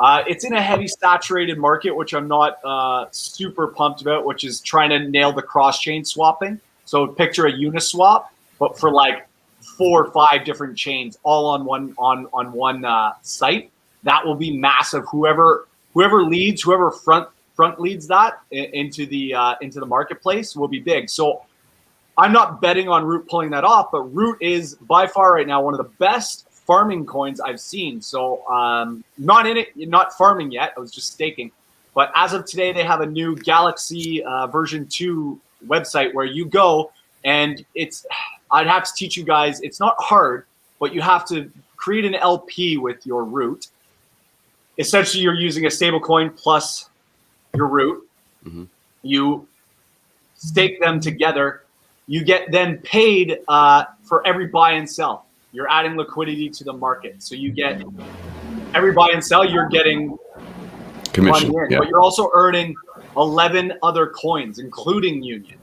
It's in a heavy saturated market, which I'm not super pumped about, which is trying to nail the cross-chain swapping. So picture a Uniswap, but for like 4 or 5 different chains, all on one site. That will be massive. Whoever front leads that into the marketplace will be big. So I'm not betting on Root pulling that off, but Root is by far right now one of the best farming coins I've seen. So not in it, not farming yet. I was just staking. But as of today, they have a new Galaxy version 2 website where you go and I'd have to teach you guys. It's not hard, but you have to create an LP with your Root. Essentially, you're using a stable coin plus your Root. Mm-hmm. You stake them together. You get then paid for every buy and sell. You're adding liquidity to the market. So you get every buy and sell, you're getting commission. Money in, but you're also earning 11 other coins, including Union.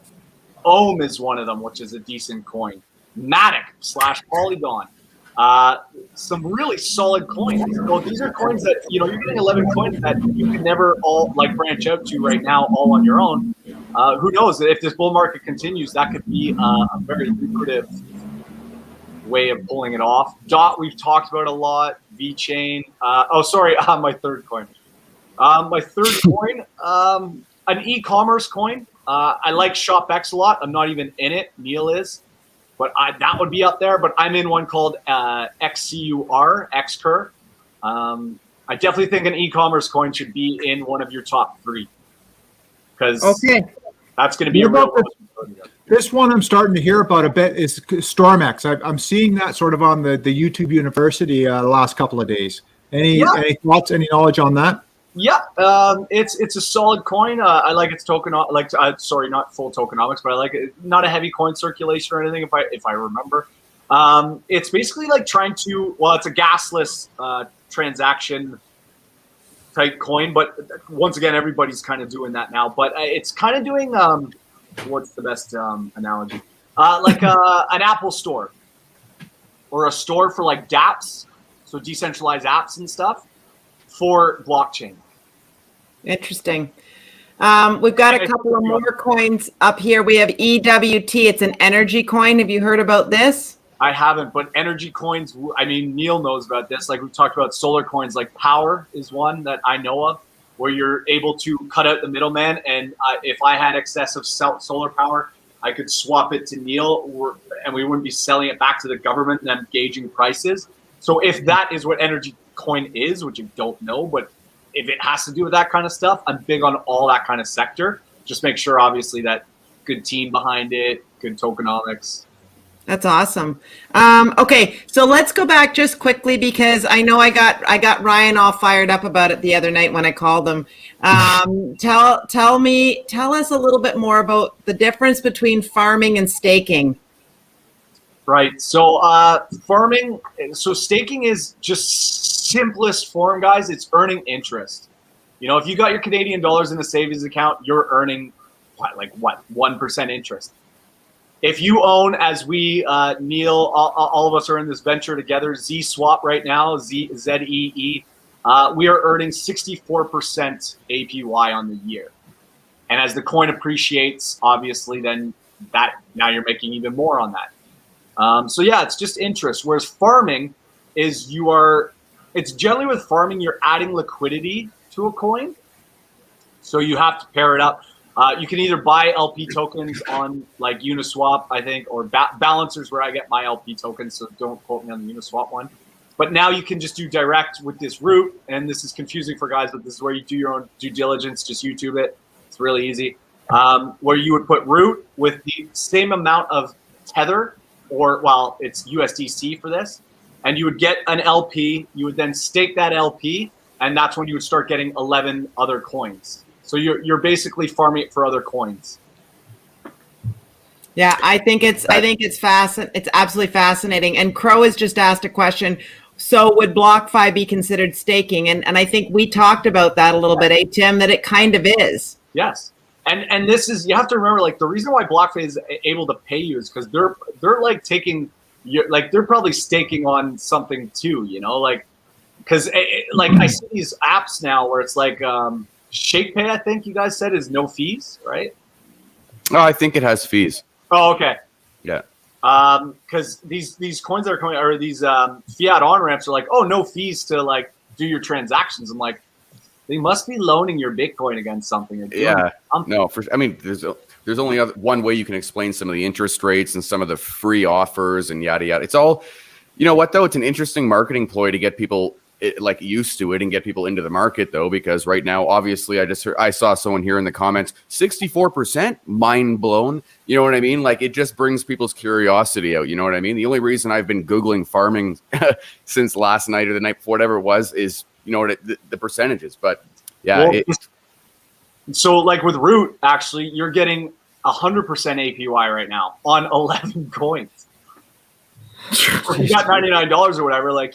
Ohm is one of them, which is a decent coin. Matic/Polygon. Some really solid coins. So these are coins that, you're getting 11 coins that you can never all branch out to right now all on your own. Who knows? If this bull market continues, that could be a very lucrative way of pulling it off. DOT we've talked about a lot. VeChain. My third coin. My third coin, an e-commerce coin. I like ShopX a lot. I'm not even in it. Neil is. But that would be up there. But I'm in one called XCUR, XCUR. I definitely think an e-commerce coin should be in one of your top 3. Because that's going to be a real This one I'm starting to hear about a bit is StormX. I'm seeing that sort of on the YouTube University the last couple of days. Any thoughts, any knowledge on that? Yeah, it's a solid coin. I like its token. Sorry, not full tokenomics, but I like it. Not a heavy coin circulation or anything. If I remember, it's basically like trying to. Well, it's a gasless transaction type coin, but once again, everybody's kind of doing that now. But it's kind of doing. What's the best analogy? Like an Apple store or a store for like dApps, so decentralized apps and stuff for blockchain. Interesting. We've got a couple of more coins up here. We have EWT. It's an energy coin. Have you heard about this? I haven't, but energy coins, I mean, Neil knows about this. Like we talked about solar coins, like Power is one that I know of, where you're able to cut out the middleman. And if I had excessive solar power, I could swap it to Neil and we wouldn't be selling it back to the government and them gauging prices. So if that is what energy coin is, which I don't know, but if it has to do with that kind of stuff, I'm big on all that kind of sector. Just make sure, obviously, that good team behind it, good tokenomics. That's awesome. Okay, so let's go back just quickly because I know I got Ryan all fired up about it the other night when I called him. Tell us a little bit more about the difference between farming and staking. Right. So farming, so staking is just simplest form, guys. It's earning interest. If you got your Canadian dollars in a savings account, you're earning 1% interest. If you own, as we, Neil, all of us are in this venture together, Z-Swap right now, ZEE, we are earning 64% APY on the year. And as the coin appreciates, obviously, then now you're making even more on that. So yeah, it's just interest. Whereas farming is it's generally with farming, you're adding liquidity to a coin. So you have to pair it up. You can either buy LP tokens on like Uniswap, I think, or Balancers where I get my LP tokens. So don't quote me on the Uniswap one. But now you can just do direct with this Root. And this is confusing for guys, but this is where you do your own due diligence. Just YouTube it. It's really easy. Where you would put Root with the same amount of Tether, it's USDC for this, and you would get an LP. You would then stake that LP, and that's when you would start getting 11 other coins. So you're basically farming it for other coins. Yeah, I think it's It's absolutely fascinating. And Crow has just asked a question. So would BlockFi be considered staking? And I think we talked about that a little bit, Tim, that it kind of is. Yes. And this is, you have to remember, like, the reason why BlockFi is able to pay you is because they're like taking, they're probably staking on something too, because like I see these apps now where it's like Shakepay, I think you guys said, is no fees, right? Oh, I think it has fees. Oh, okay. Yeah. Because these coins that are coming, or these fiat on ramps are like, oh, no fees to like do your transactions. I'm like, They must be loaning your Bitcoin against something. Or doing Yeah, something. no, I mean, there's only one way you can explain some of the interest rates and some of the free offers and yada yada. It's all, you know what though? It's an interesting marketing ploy to get people like used to it and get people into the market though, because right now, obviously, I saw someone here in the comments, 64%, mind blown. You know what I mean? Like it just brings people's curiosity out. You know what I mean? The only reason I've been Googling farming since last night or the night before, whatever it was, is the percentages. But yeah, Well, so like with Root, actually, you're getting 100% APY right now on 11 coins. If you got $99 or whatever, like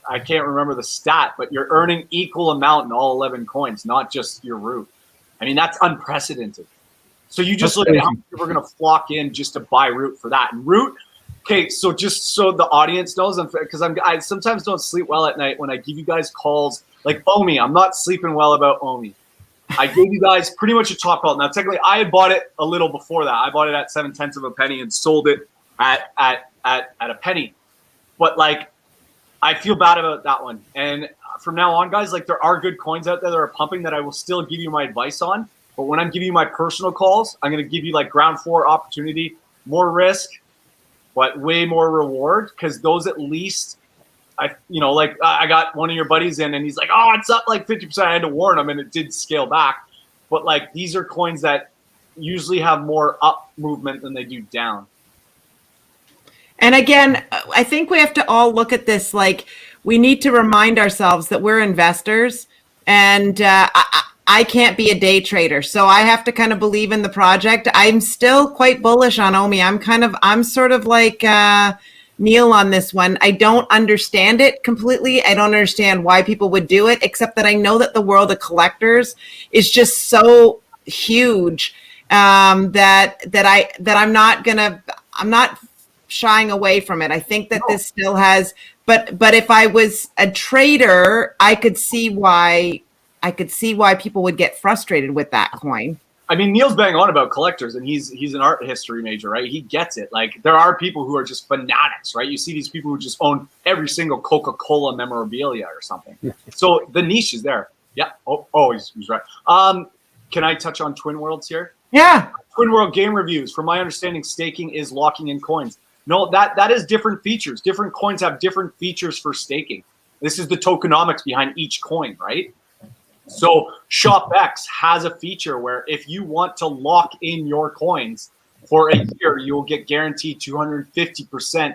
I can't remember the stat, but you're earning equal amount in all 11 coins, not just your Root. I mean, that's unprecedented. So you just look at how many people are going to flock in just to buy Root for that. And Root, okay, so just so the audience knows, because I sometimes don't sleep well at night when I give you guys calls like Omi. I'm not sleeping well about Omi. I gave you guys pretty much a top call. Now, technically, I had bought it a little before that. I bought it at 0.7 of a penny and sold it at a penny. But like, I feel bad about that one. And from now on, guys, like there are good coins out there that are pumping that I will still give you my advice on. But when I'm giving you my personal calls, I'm going to give you like ground floor opportunity, more risk, but way more reward, because those at least, I got one of your buddies in and he's like, oh, it's up like 50%. I had to warn him and it did scale back. But like these are coins that usually have more up movement than they do down. And again, I think we have to all look at this like we need to remind ourselves that we're investors, and I can't be a day trader. So I have to kind of believe in the project. I'm still quite bullish on Omi. I'm sort of like Neil on this one. I don't understand it completely. I don't understand why people would do it, except that I know that the world of collectors is just so huge that I'm not shying away from it. I think that this still has, but if I was a trader, I could see why people would get frustrated with that coin. I mean, Neil's bang on about collectors, and he's an art history major, right? He gets it. Like there are people who are just fanatics, right? You see these people who just own every single Coca-Cola memorabilia or something. So the niche is there. Yeah. Oh, he's right. Can I touch on Twin Worlds here? Yeah. Twin World game reviews. From my understanding, staking is locking in coins. No, that is different features. Different coins have different features for staking. This is the tokenomics behind each coin, right? So ShopX has a feature where if you want to lock in your coins for a year, you will get guaranteed 250%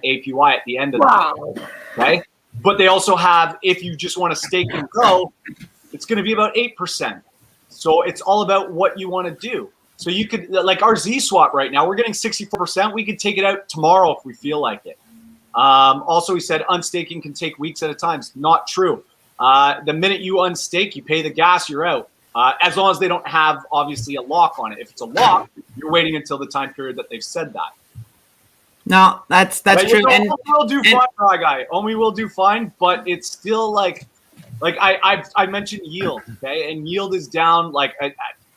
APY at the end of that. Okay? But they also have, if you just want to stake and go, it's going to be about 8%. So it's all about what you want to do. So you could, like our Z swap right now, we're getting 64%. We could take it out tomorrow if we feel like it. Also, he said unstaking can take weeks at a time. It's not true. The minute you unstake, you pay the gas, you're out. As long as they don't have, obviously, a lock on it. If it's a lock, you're waiting until the time period that they've said that. No, that's true. And Omi will do fine, my guy. Omi will do fine, but it's still like I mentioned yield, okay? And yield is down. Like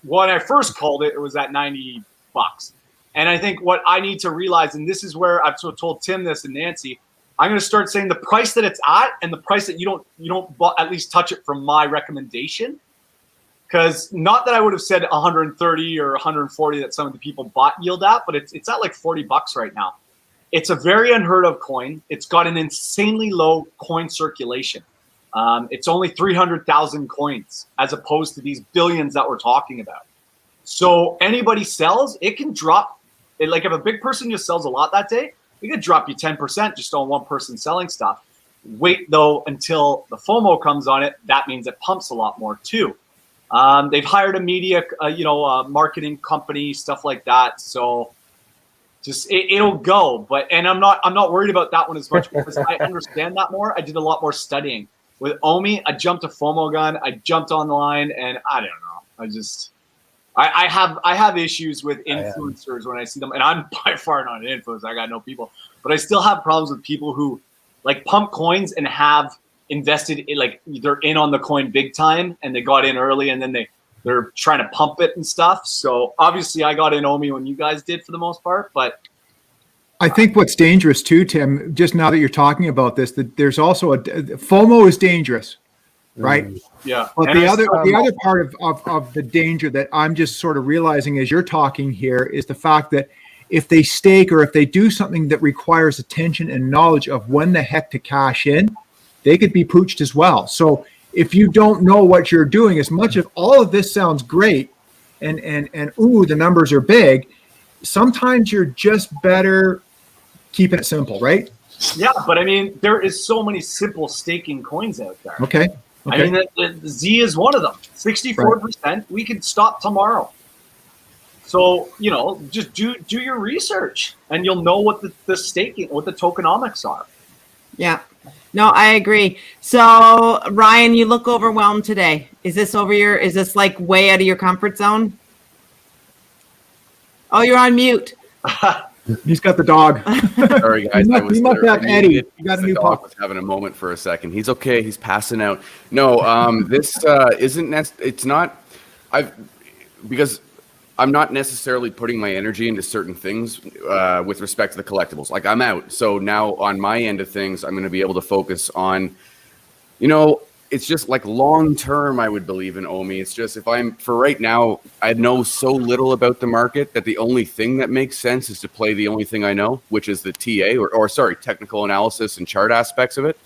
when I first called it, it was at $90. And I think what I need to realize, and this is where I've told Tim this and Nancy, I'm going to start saying the price that it's at and the price that you don't at least touch it from my recommendation. Because not that I would have said 130 or 140 that some of the people bought yield at, but it's at like $40 right now. It's a very unheard of coin. It's got an insanely low coin circulation. It's only 300,000 coins as opposed to these billions that we're talking about. So anybody sells, it can drop. Like if a big person just sells a lot that day, it could drop you 10% just on one person selling stuff. Wait though until the FOMO comes on it. That means it pumps a lot more too. They've hired a media, marketing company, stuff like that. So just it'll go. And I'm not worried about that one as much because I understand that more. I did a lot more studying. With Omi, I jumped a FOMO gun. I jumped on the line, and I don't know. I have issues with influencers when I see them, and I'm by far not an influencer. I got no people, but I still have problems with people who like pump coins and have invested in, like they're in on the coin big time, and they got in early, and then they're trying to pump it and stuff. So obviously, I got in Omi when you guys did for the most part, but. I think what's dangerous too, Tim, just now that you're talking about this, that there's also FOMO is dangerous. right? Yeah. But And the I other still- the other part of the danger that I'm just sort of realizing as you're talking here is the fact that if they stake or if they do something that requires attention and knowledge of when the heck to cash in, they could be pooched as well. So if you don't know what you're doing, as much as all of this sounds great and ooh, the numbers are big, sometimes you're just better keeping it simple, right? Yeah, but I mean, there is so many simple staking coins out there. Okay. I mean, the Z is one of them. 64%. We could stop tomorrow. So, you know, just do your research and you'll know what the staking, what the tokenomics are. Yeah. No, I agree. So, Ryan, you look overwhelmed today. Is this like way out of your comfort zone? Oh, you're on mute. He's got the dog. Sorry, guys. You must have Eddie. You got a the new dog pup. was having a moment for a second. He's okay. He's passing out. No, this isn't. It's not. Because I'm not necessarily putting my energy into certain things with respect to the collectibles. Like I'm out. So now on my end of things, I'm going to be able to focus on, you know, it's just like long term, I would believe in OMI. It's just for right now, I know so little about the market that the only thing that makes sense is to play the only thing I know, which is the TA or technical analysis and chart aspects of it.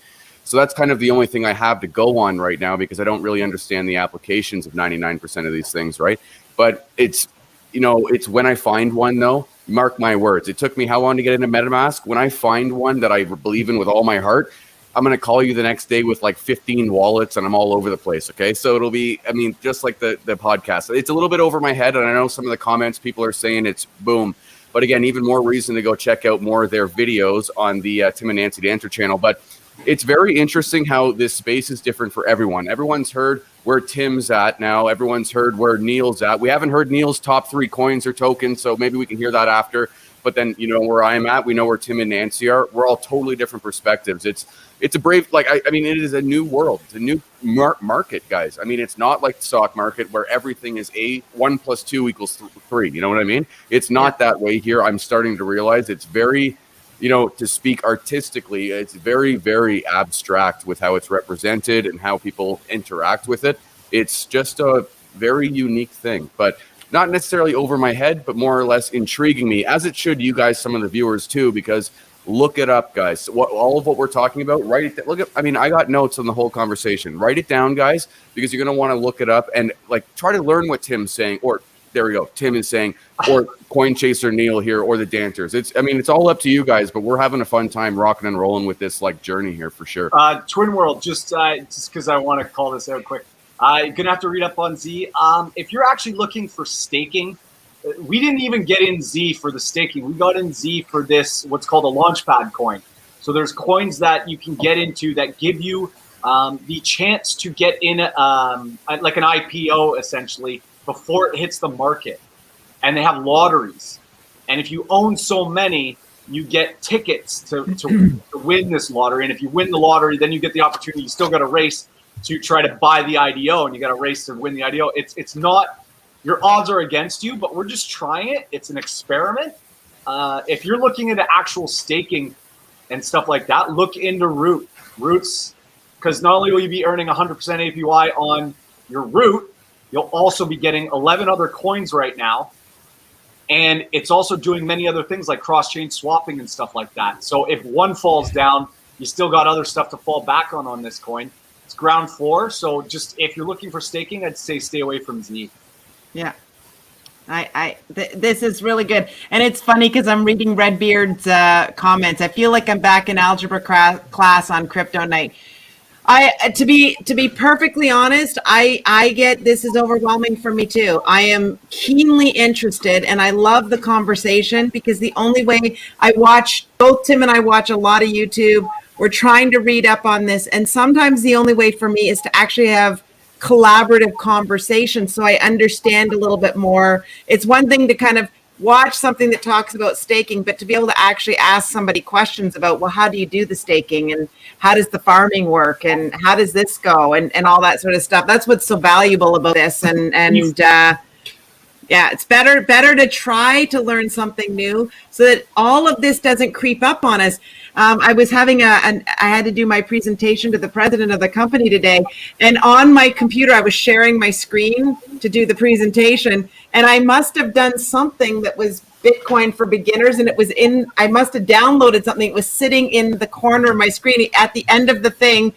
So that's kind of the only thing I have to go on right now because I don't really understand the applications of 99% of these things, right? But it's when I find one, though, mark my words. It took me how long to get into MetaMask? When I find one that I believe in with all my heart, I'm going to call you the next day with like 15 wallets and I'm all over the place, okay? So it'll be, I mean, just like the podcast. It's a little bit over my head, and I know some of the comments people are saying it's boom. But again, even more reason to go check out more of their videos on the Tim and Nancy Danter channel. But it's very interesting how this space is different for everyone. Everyone's heard where Tim's at now. Everyone's heard where Neil's at. We haven't heard Neil's top 3 coins or tokens, so maybe we can hear that after. But then, you know, where I'm at, we know where Tim and Nancy are. We're all totally different perspectives. It's a brave, like, I mean, it is a new world. It's a new market, guys. I mean, it's not like the stock market where everything is 1 + 2 = 3. You know what I mean? It's not that way here. I'm starting to realize it's very, you know, to speak artistically, it's very, very abstract with how it's represented and how people interact with it. It's just a very unique thing, but not necessarily over my head, but more or less intriguing me, as it should you guys, some of the viewers too, because look it up, guys. All of what we're talking about, write it. I got notes on the whole conversation. Write it down, guys, because you're going to want to look it up and like try to learn what Tim's saying, or there we go. Tim is saying, or Coin Chaser Neil here, or the Danters. It's all up to you guys, but we're having a fun time rocking and rolling with this like journey here for sure. Twin World, just because I want to call this out quick. You're gonna have to read up on Z. If you're actually looking for staking, we didn't even get in Z for the staking. We got in Z for this, what's called a launchpad coin. So there's coins that you can get into that give you the chance to get in like an IPO essentially before it hits the market. And they have lotteries. And if you own so many, you get tickets to win this lottery. And if you win the lottery, then you get the opportunity. You still got to race to try to buy the IDO, and you got to race to win the IDO. It's not, your odds are against you, but we're just trying it. It's an experiment. If you're looking into actual staking and stuff like that, look into Roots, because not only will you be earning 100% APY on your Root, you'll also be getting 11 other coins right now. And it's also doing many other things like cross-chain swapping and stuff like that. So if one falls down, you still got other stuff to fall back on this coin. It's ground floor. So just if you're looking for staking, I'd say stay away from Z. Yeah. This is really good. And it's funny because I'm reading Redbeard's comments. I feel like I'm back in algebra class on crypto night. To be perfectly honest, I get this is overwhelming for me too. I am keenly interested and I love the conversation because the only way both Tim and I watch a lot of YouTube. We're trying to read up on this. And sometimes the only way for me is to actually have collaborative conversation so I understand a little bit more. It's one thing to kind of watch something that talks about staking, but to be able to actually ask somebody questions about, well, how do you do the staking and how does the farming work and how does this go and all that sort of stuff. That's what's so valuable about this. And Yeah, it's better to try to learn something new so that all of this doesn't creep up on us. I was having I had to do my presentation to the president of the company today, and on my computer I was sharing my screen to do the presentation, and I must have done something that was Bitcoin for beginners, and I must have downloaded something. It was sitting in the corner of my screen at the end of the thing.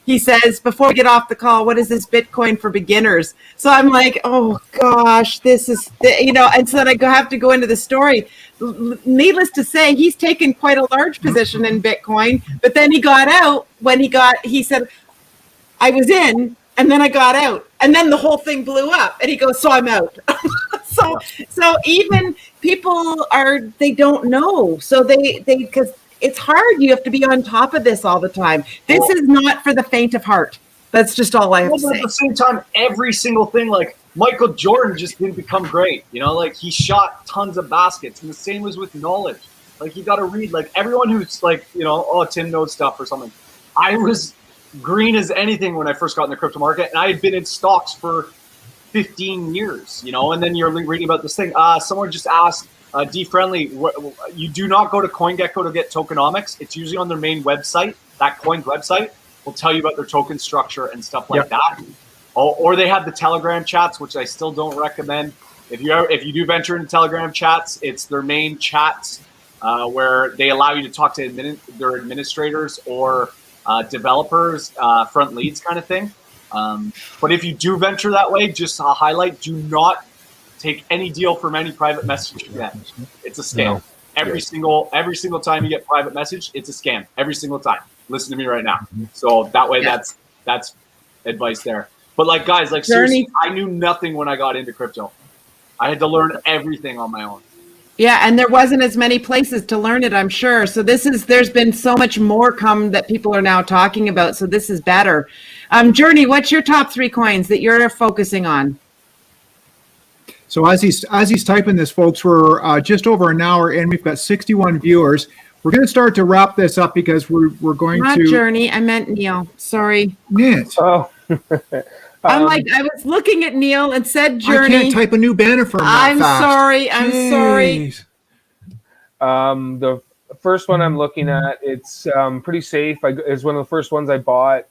He says, before we get off the call, what is this Bitcoin for beginners? So I'm like, oh gosh, this is, and so then I have to go into the story. Needless to say, he's taken quite a large position in Bitcoin, but then he got out he said, I was in, and then I got out, and then the whole thing blew up, and he goes, so I'm out. So even people they don't know. So because it's hard. You have to be on top of this all the time. This is not for the faint of heart. That's just all I have to say. At the same time, every single thing, like Michael Jordan just didn't become great. Like he shot tons of baskets, and the same was with knowledge. Like you got to read. Like everyone who's like, oh, Tim knows stuff or something. I was green as anything when I first got in the crypto market, and I had been in stocks for 15 years. And then you're reading about this thing. Someone just asked. D Friendly, you do not go to CoinGecko to get tokenomics. It's usually on their main website. That coin's website will tell you about their token structure and stuff like that. Or they have the Telegram chats, which I still don't recommend. If you do venture into Telegram chats, it's their main chats where they allow you to talk to their administrators or developers, front leads kind of thing. But if you do venture that way, just a highlight: do not take any deal from any private message you get. It's a scam. No. Every single time you get private message, it's a scam. Every single time. Listen to me right now. So that way, that's advice there. But like guys, like seriously, I knew nothing when I got into crypto. I had to learn everything on my own. Yeah, and there wasn't as many places to learn it, I'm sure. So there's been so much more that people are now talking about. So this is better. Journey, what's your top 3 coins that you're focusing on? So as he's typing this, folks, we're just over an hour in. We've got 61 viewers. We're going to start to wrap this up because we're going Not to. Journey, I meant Neil. Sorry. Nit. Oh. I'm like, I was looking at Neil and said Journey. I can't type a new banner for him. I'm fast. sorry. I'm sorry. The first one I'm looking at, it's pretty safe. It's one of the first ones I bought.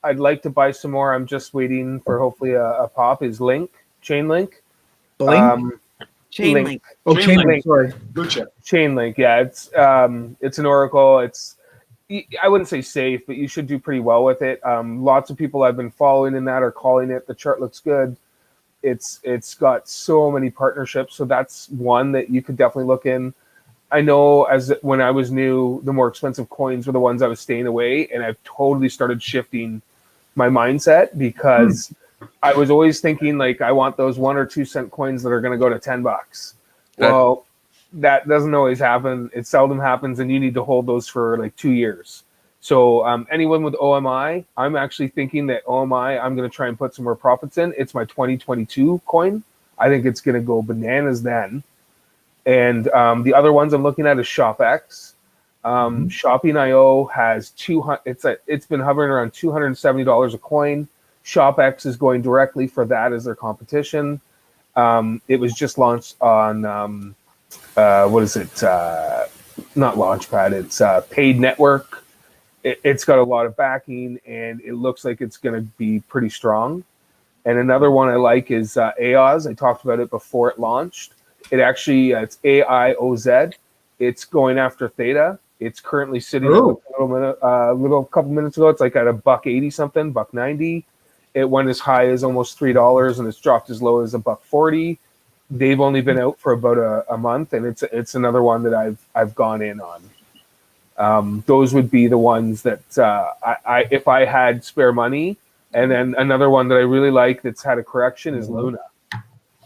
I'd like to buy some more. I'm just waiting for hopefully a pop. Is Chainlink. Chainlink. Oh, Chainlink. Sorry. Chainlink. Yeah, it's an oracle. I wouldn't say safe, but you should do pretty well with it. Lots of people I've been following in that are calling it. The chart looks good. It's got so many partnerships, so that's one that you could definitely look in. I know when I was new, the more expensive coins were the ones I was staying away, and I've totally started shifting my mindset because I was always thinking like I want those 1 or 2 cent coins that are going to go to $10. Well, that doesn't always happen. It seldom happens, and you need to hold those for like 2 years. So anyone with OMI, I'm actually thinking that OMI, I'm going to try and put some more profits in. It's my 2022 coin. I think it's going to go bananas then. And the other ones I'm looking at is ShopX. Shopping.io has it's been hovering around $270 a coin. ShopX is going directly for that as their competition. It was just launched on what is it? Not Launchpad. It's Paid Network. It's got a lot of backing, and it looks like it's going to be pretty strong. And another one I like is AOZ. I talked about it before it launched. It's AIOZ. It's going after Theta. It's currently sitting a couple minutes ago. It's like at $1.80 something, $1.90. It went as high as almost $3, and it's dropped as low as $1.40. They've only been out for about a month, and it's another one that I've gone in on. Those would be the ones that I if I had spare money. And then another one that I really like that's had a correction is Luna.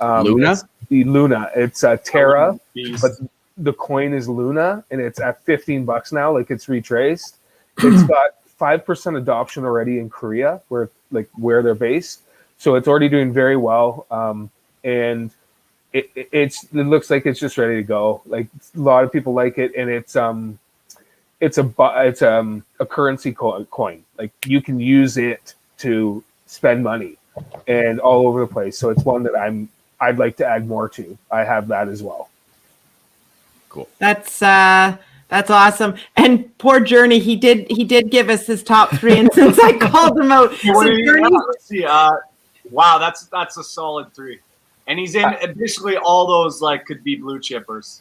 Luna. It's Terra, but the coin is Luna, and it's at $15 now. Like it's retraced. It's got 5% adoption already in Korea, where they're based. So it's already doing very well. And it looks like it's just ready to go. Like a lot of people like it, and it's a currency coin. Like you can use it to spend money and all over the place. So it's one that I'd like to add more to. I have that as well. Cool. That's awesome. And poor Journey, he did give us his top 3, and since I called him out, so Journey, let's see. Wow, that's a solid 3, and he's in additionally all those like could be blue chippers.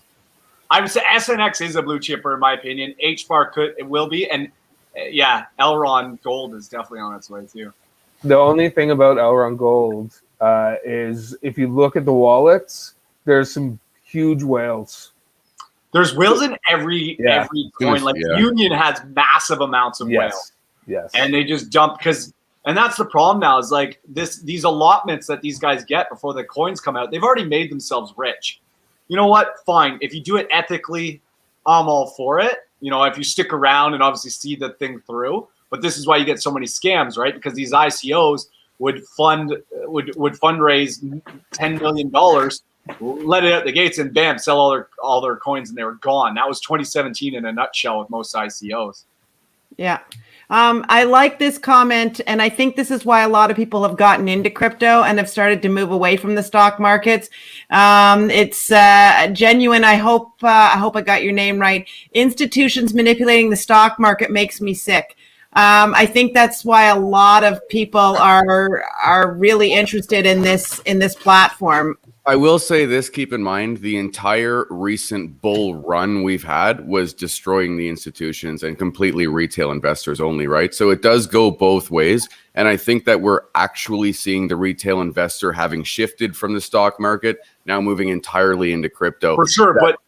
I would say SNX is a blue chipper in my opinion. Hbar will be, and yeah, Elrond Gold is definitely on its way too. The only thing about Elrond Gold is if you look at the wallets, there's some huge whales. There's whales in every coin. Like Union has massive amounts of whales. Yes. And they just dump and that's the problem now is like these allotments that these guys get before the coins come out, they've already made themselves rich. You know what? Fine. If you do it ethically, I'm all for it. You know, if you stick around and obviously see the thing through. But this is why you get so many scams, right? Because these ICOs would fundraise $10 million, let it out the gates, and bam, sell all their coins, and they were gone. That was 2017 in a nutshell with most ICOs. Yeah. I like this comment, and I think this is why a lot of people have gotten into crypto and have started to move away from the stock markets. It's genuine. I hope I got your name right. Institutions manipulating the stock market makes me sick. I think that's why a lot of people are really interested in this platform. I will say this, keep in mind, the entire recent bull run we've had was destroying the institutions and completely retail investors only, right? So it does go both ways. And I think that we're actually seeing the retail investor having shifted from the stock market, now moving entirely into crypto. For sure, but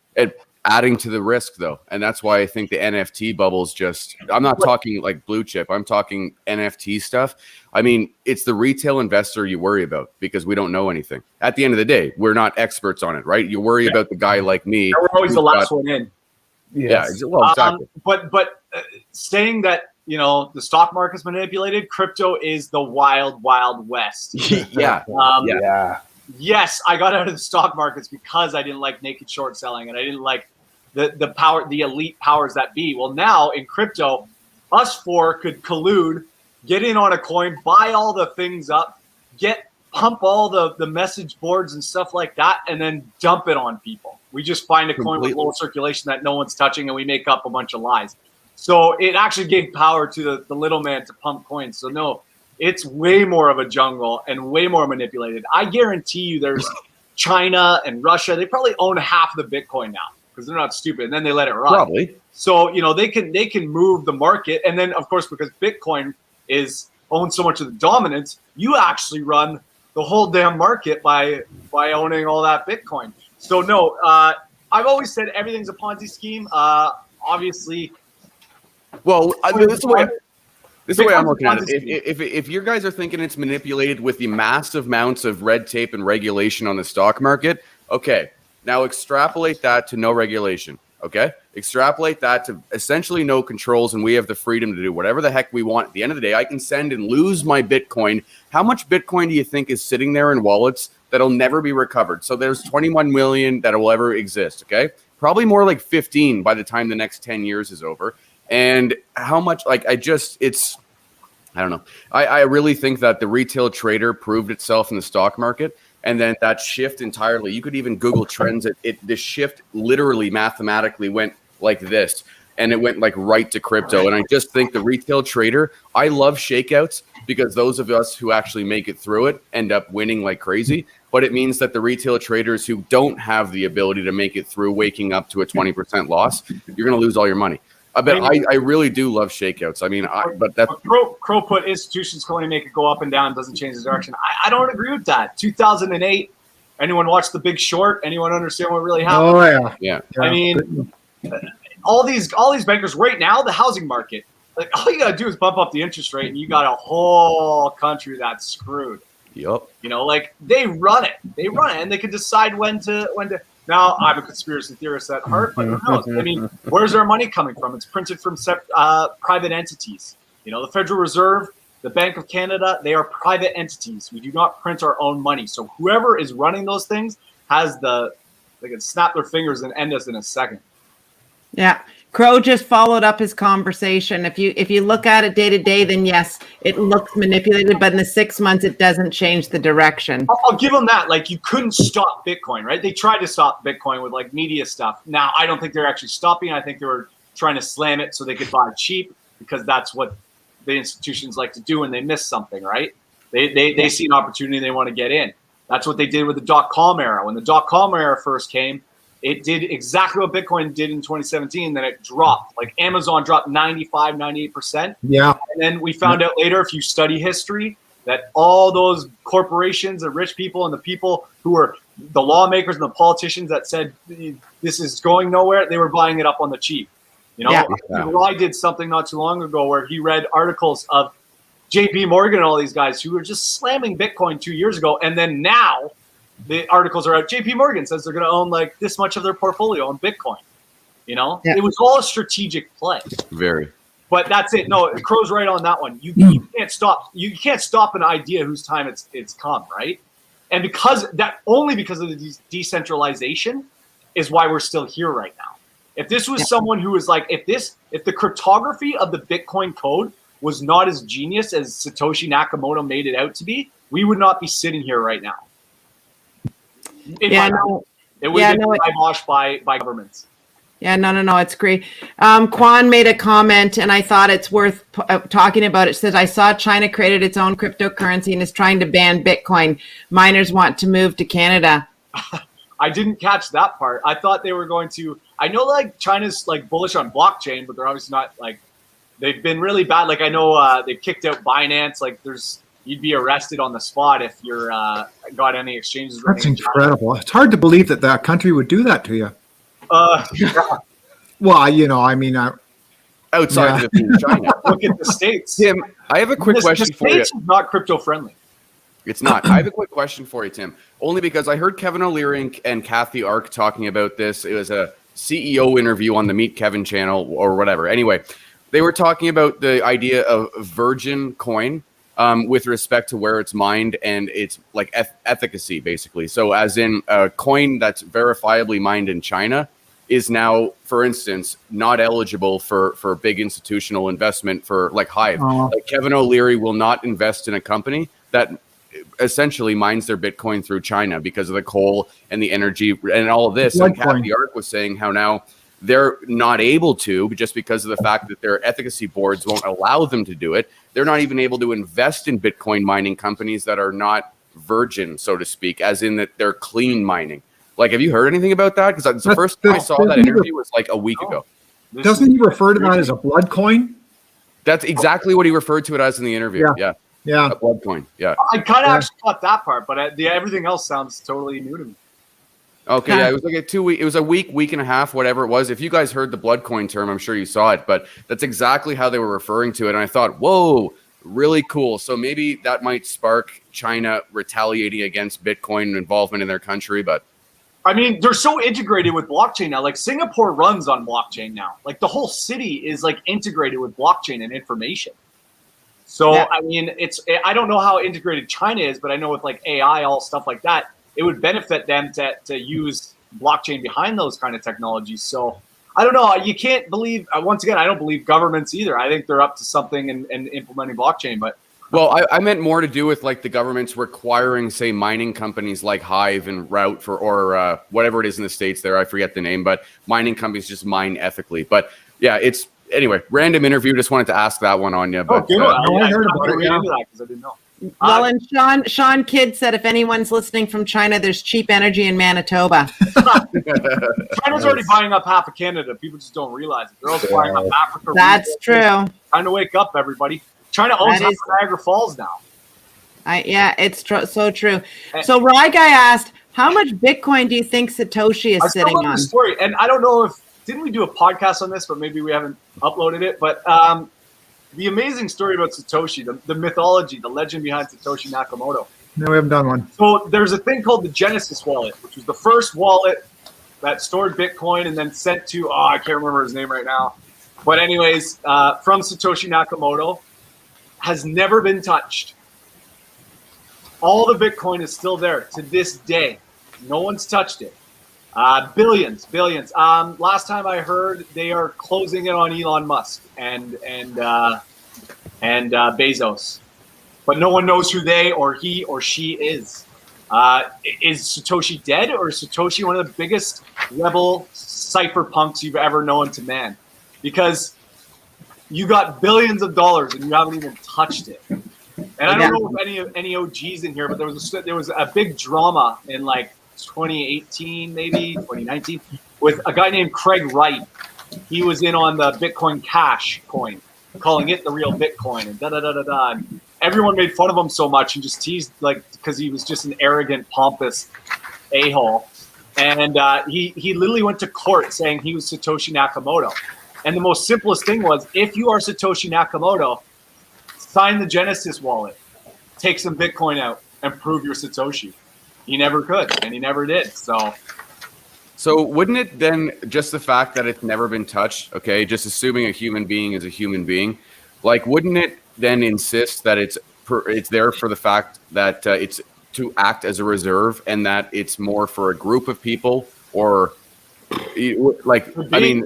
adding to the risk though. And that's why I think the NFT bubbles just, I'm not talking like blue chip, I'm talking NFT stuff. I mean, it's the retail investor you worry about because we don't know anything. At the end of the day, we're not experts on it, right? You worry about the guy like me. We're always the last one in. Yes. Yeah, well, exactly. But saying that, you know, the stock market's manipulated, crypto is the wild, wild west. Yeah. Yes, I got out of the stock markets because I didn't like naked short selling and I didn't like the power, the elite powers that be. Well, now in crypto, us four could collude, get in on a coin, buy all the things up, pump all the message boards and stuff like that, and then dump it on people. We just find a coin with low circulation that no one's touching, and we make up a bunch of lies. So it actually gave power to the little man to pump coins. So no, it's way more of a jungle and way more manipulated. I guarantee you there's China and Russia, they probably own half the Bitcoin now because they're not stupid, and then they let it run. Probably. So, you know, they can move the market. And then, of course, because Bitcoin owns so much of the dominance, you actually run the whole damn market by owning all that Bitcoin. So, no, I've always said everything's a Ponzi scheme. Obviously. Well, this is the way I'm looking at it. If your guys are thinking it's manipulated with the massive amounts of red tape and regulation on the stock market, okay, now extrapolate that to no regulation, okay? Extrapolate that to essentially no controls, and we have the freedom to do whatever the heck we want. At the end of the day, I can send and lose my Bitcoin. How much Bitcoin do you think is sitting there in wallets that'll never be recovered? So there's 21 million that will ever exist, okay? Probably more like 15 by the time the next 10 years is over. And how much, like, I don't know. I really think that the retail trader proved itself in the stock market. And then that shift entirely, you could even Google trends. The shift literally mathematically went like this, and it went like right to crypto. And I just think the retail trader, I love shakeouts because those of us who actually make it through it end up winning like crazy. But it means that the retail traders who don't have the ability to make it through waking up to a 20% loss, you're going to lose all your money. I really do love shakeouts. I mean, Crow put institutions can only make it go up and down, doesn't change the direction. I don't agree with that. 2008. Anyone watch The Big Short? Anyone understand what really happened? Oh yeah. I mean, all these bankers right now, the housing market. Like all you gotta do is bump up the interest rate, and you got a whole country that's screwed. Yep. You know, like they run it, and they can decide when to. Now, I'm a conspiracy theorist at heart, but who knows? I mean, where's our money coming from? It's printed from private entities. You know, the Federal Reserve, the Bank of Canada, they are private entities. We do not print our own money. So whoever is running those things they can snap their fingers and end us in a second. Yeah. Crow just followed up his conversation. If you look at it day to day, then yes, it looks manipulated, but in the 6 months, it doesn't change the direction. I'll give them that. Like, you couldn't stop Bitcoin, right? They tried to stop Bitcoin with like media stuff. Now, I don't think they're actually stopping. I think they were trying to slam it so they could buy cheap, because that's what the institutions like to do when they miss something, right? They see an opportunity, they want to get in. That's what they did with the dot-com era. When the dot-com era first came, it did exactly what Bitcoin did in 2017. Then it dropped. Like Amazon dropped 95, 98%. Yeah. And then we found out later, if you study history, that all those corporations and rich people and the people who were the lawmakers and the politicians that said this is going nowhere, they were buying it up on the cheap. You know, I did something not too long ago where he read articles of JP Morgan and all these guys who were just slamming Bitcoin 2 years ago. And then now the articles are out. JP Morgan says they're going to own like this much of their portfolio on Bitcoin. You know, it was all a strategic play. Very. But that's it. No, Crow's right on that one. You can't stop. You can't stop an idea whose time it's come, right? And because of the decentralization is why we're still here right now. If this was someone who was like, if the cryptography of the Bitcoin code was not as genius as Satoshi Nakamoto made it out to be, we would not be sitting here right now. It would have been kiboshed by governments. Yeah, no, it's great. Quan made a comment, and I thought it's worth talking about. It says, I saw China created its own cryptocurrency and is trying to ban Bitcoin. Miners want to move to Canada. I didn't catch that part. I thought they were going to. I know like China's like bullish on blockchain, but they're obviously not like. They've been really bad. Like I know they kicked out Binance. Like you'd be arrested on the spot if you're got any exchanges. That's incredible. It's hard to believe that country would do that to you. Well, you know, I mean, outside of China. Look at the States. Tim, I have a quick question for you. The States is not crypto friendly. It's not. I have a quick question for you, Tim. Only because I heard Kevin O'Leary and Kathy Ark talking about this. It was a CEO interview on the Meet Kevin channel or whatever. Anyway, they were talking about the idea of virgin coin with respect to where it's mined and its like efficacy, basically. So as in a coin that's verifiably mined in China is now, for instance, not eligible for big institutional investment for like Hive. Like Kevin O'Leary will not invest in a company that essentially mines their Bitcoin through China because of the coal and the energy and all of this. And Kathy Ark was saying how now they're not able to, just because of the fact that their efficacy boards won't allow them to do it. They're not even able to invest in Bitcoin mining companies that are not virgin, so to speak, as in that they're clean mining. Like, have you heard anything about that? Because the first time I saw that interview was like a week ago. Doesn't he refer to that as a blood coin? That's exactly what he referred to it as in the interview. Yeah. A blood coin. Yeah. I kind of actually caught that part, but everything else sounds totally new to me. Okay, yeah, it was like it was a week and a half, whatever it was. If you guys heard the blood coin term, I'm sure you saw it, but that's exactly how they were referring to it. And I thought, whoa, really cool. So maybe that might spark China retaliating against Bitcoin involvement in their country. But I mean, they're so integrated with blockchain now. Like Singapore runs on blockchain now. Like the whole city is like integrated with blockchain and information. So, I mean, I don't know how integrated China is, but I know with like AI, all stuff like that, it would benefit them to use blockchain behind those kind of technologies. So I don't know. You can't believe, once again, I don't believe governments either. I think they're up to something and implementing blockchain. But well, I meant more to do with like the government's requiring, say, mining companies like Hive and Wright or whatever it is in the States there. I forget the name, but mining companies just mine ethically. But yeah, anyway, random interview. Just wanted to ask that one on you. But, I heard about it. Yeah. Because I didn't know. Well, and Sean Kidd said, if anyone's listening from China, there's cheap energy in Manitoba. China's already buying up half of Canada. People just don't realize it. They're also buying up Africa. That's true. Time to wake up, everybody. China owns half of Niagara Falls now. It's so true. So Rye Guy asked, how much Bitcoin do you think Satoshi is sitting on? The story, and I don't know didn't we do a podcast on this, but maybe we haven't uploaded it. But the amazing story about Satoshi, the mythology, the legend behind Satoshi Nakamoto. No, we haven't done one. So there's a thing called the Genesis wallet, which was the first wallet that stored Bitcoin and then sent to, I can't remember his name right now. But anyways, from Satoshi Nakamoto, has never been touched. All the Bitcoin is still there to this day. No one's touched it. Billions. Last time I heard, they are closing in on Elon Musk and Bezos, but no one knows who they or he or she is. Is Satoshi dead, or is Satoshi one of the biggest rebel cypherpunks you've ever known to man? Because you got billions of dollars and you haven't even touched it. And I don't know if any OGs in here, but there was a big drama in like 2018, maybe 2019, with a guy named Craig Wright. He was in on the Bitcoin Cash coin, calling it the real Bitcoin, and da-da-da-da-da. And everyone made fun of him so much and just teased, like, because he was just an arrogant, pompous a-hole. And he literally went to court saying he was Satoshi Nakamoto. And the most simplest thing was, if you are Satoshi Nakamoto, sign the Genesis wallet, take some Bitcoin out, and prove you're Satoshi. He never could, and he never did. So wouldn't it then, just the fact that it's never been touched, okay, just assuming a human being is a human being, like, wouldn't it then insist that it's there for the fact that it's to act as a reserve, and that it's more for a group of people, or like, I mean,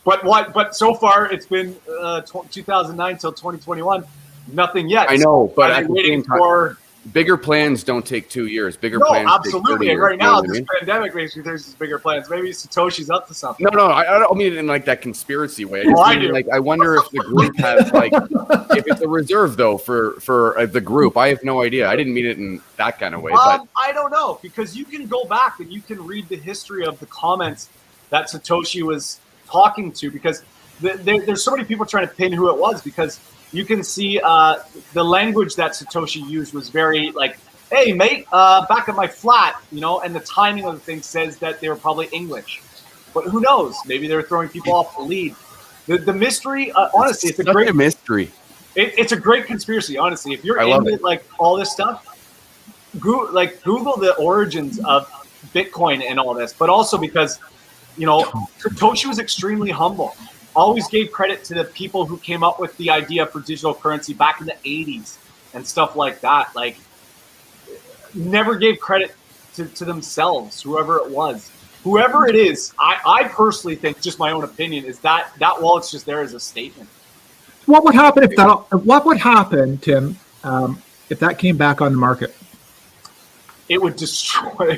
but so far it's been 2009 till 2021, nothing yet. I know, but at the waiting same time, for bigger plans don't take 2 years. Bigger plans absolutely. Take 30 and right years, now, you know this what I mean? pandemic makes me think there's bigger plans. Maybe Satoshi's up to something. No, I don't mean it in like that conspiracy way. I do. Like, I wonder if the group has like, if it's a reserve though for the group. I have no idea. I didn't mean it in that kind of way. But I don't know, because you can go back and you can read the history of the comments that Satoshi was talking to, because there's so many people trying to pin who it was, because you can see the language that Satoshi used was very like, hey, mate, back at my flat, you know, and the timing of the thing says that they were probably English. But who knows? Maybe they're throwing people off the lead. The mystery, honestly, it's a great mystery. It's a great conspiracy, honestly. If you're into like all this stuff, Google the origins of Bitcoin and all this, but also because, you know, Satoshi was extremely humble. Always gave credit to the people who came up with the idea for digital currency back in the 80s and stuff like that. Like, never gave credit to themselves, whoever it was. Whoever it is, I personally think, just my own opinion, is that wallet's just there as a statement. What would happen what would happen, Tim, if that came back on the market? It would destroy,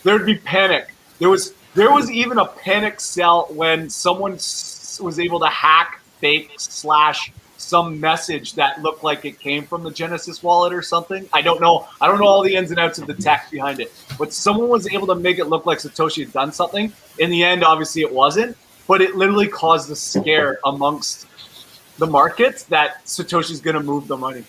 there'd be panic. There was even a panic sell when someone was able to hack fake / some message that looked like it came from the Genesis wallet or something. I don't know all the ins and outs of the tech behind it, but someone was able to make it look like Satoshi had done something. In the end, obviously it wasn't, but it literally caused a scare amongst the markets that Satoshi's going to move the money.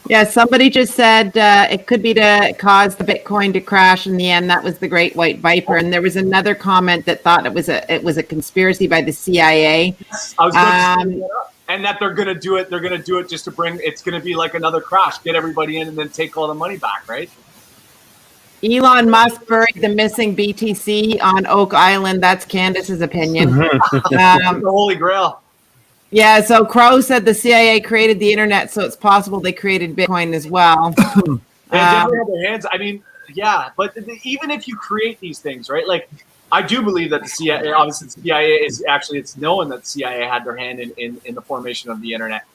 Yeah, somebody just said it could be to cause the Bitcoin to crash. In the end, that was the Great White Viper. And there was another comment that thought it was a conspiracy by the CIA. I was going to say that. And that they're going to do it. They're going to do it just to it's going to be like another crash, get everybody in and then take all the money back, right? Elon Musk buried the missing BTC on Oak Island. That's Candace's opinion. The Holy Grail. Yeah, so Crow said the CIA created the internet, so it's possible they created Bitcoin as well. They definitely have their hands. I mean, yeah, but even if you create these things, right? Like, I do believe that the CIA, obviously the CIA is actually, it's known that the CIA had their hand in the formation of the internet.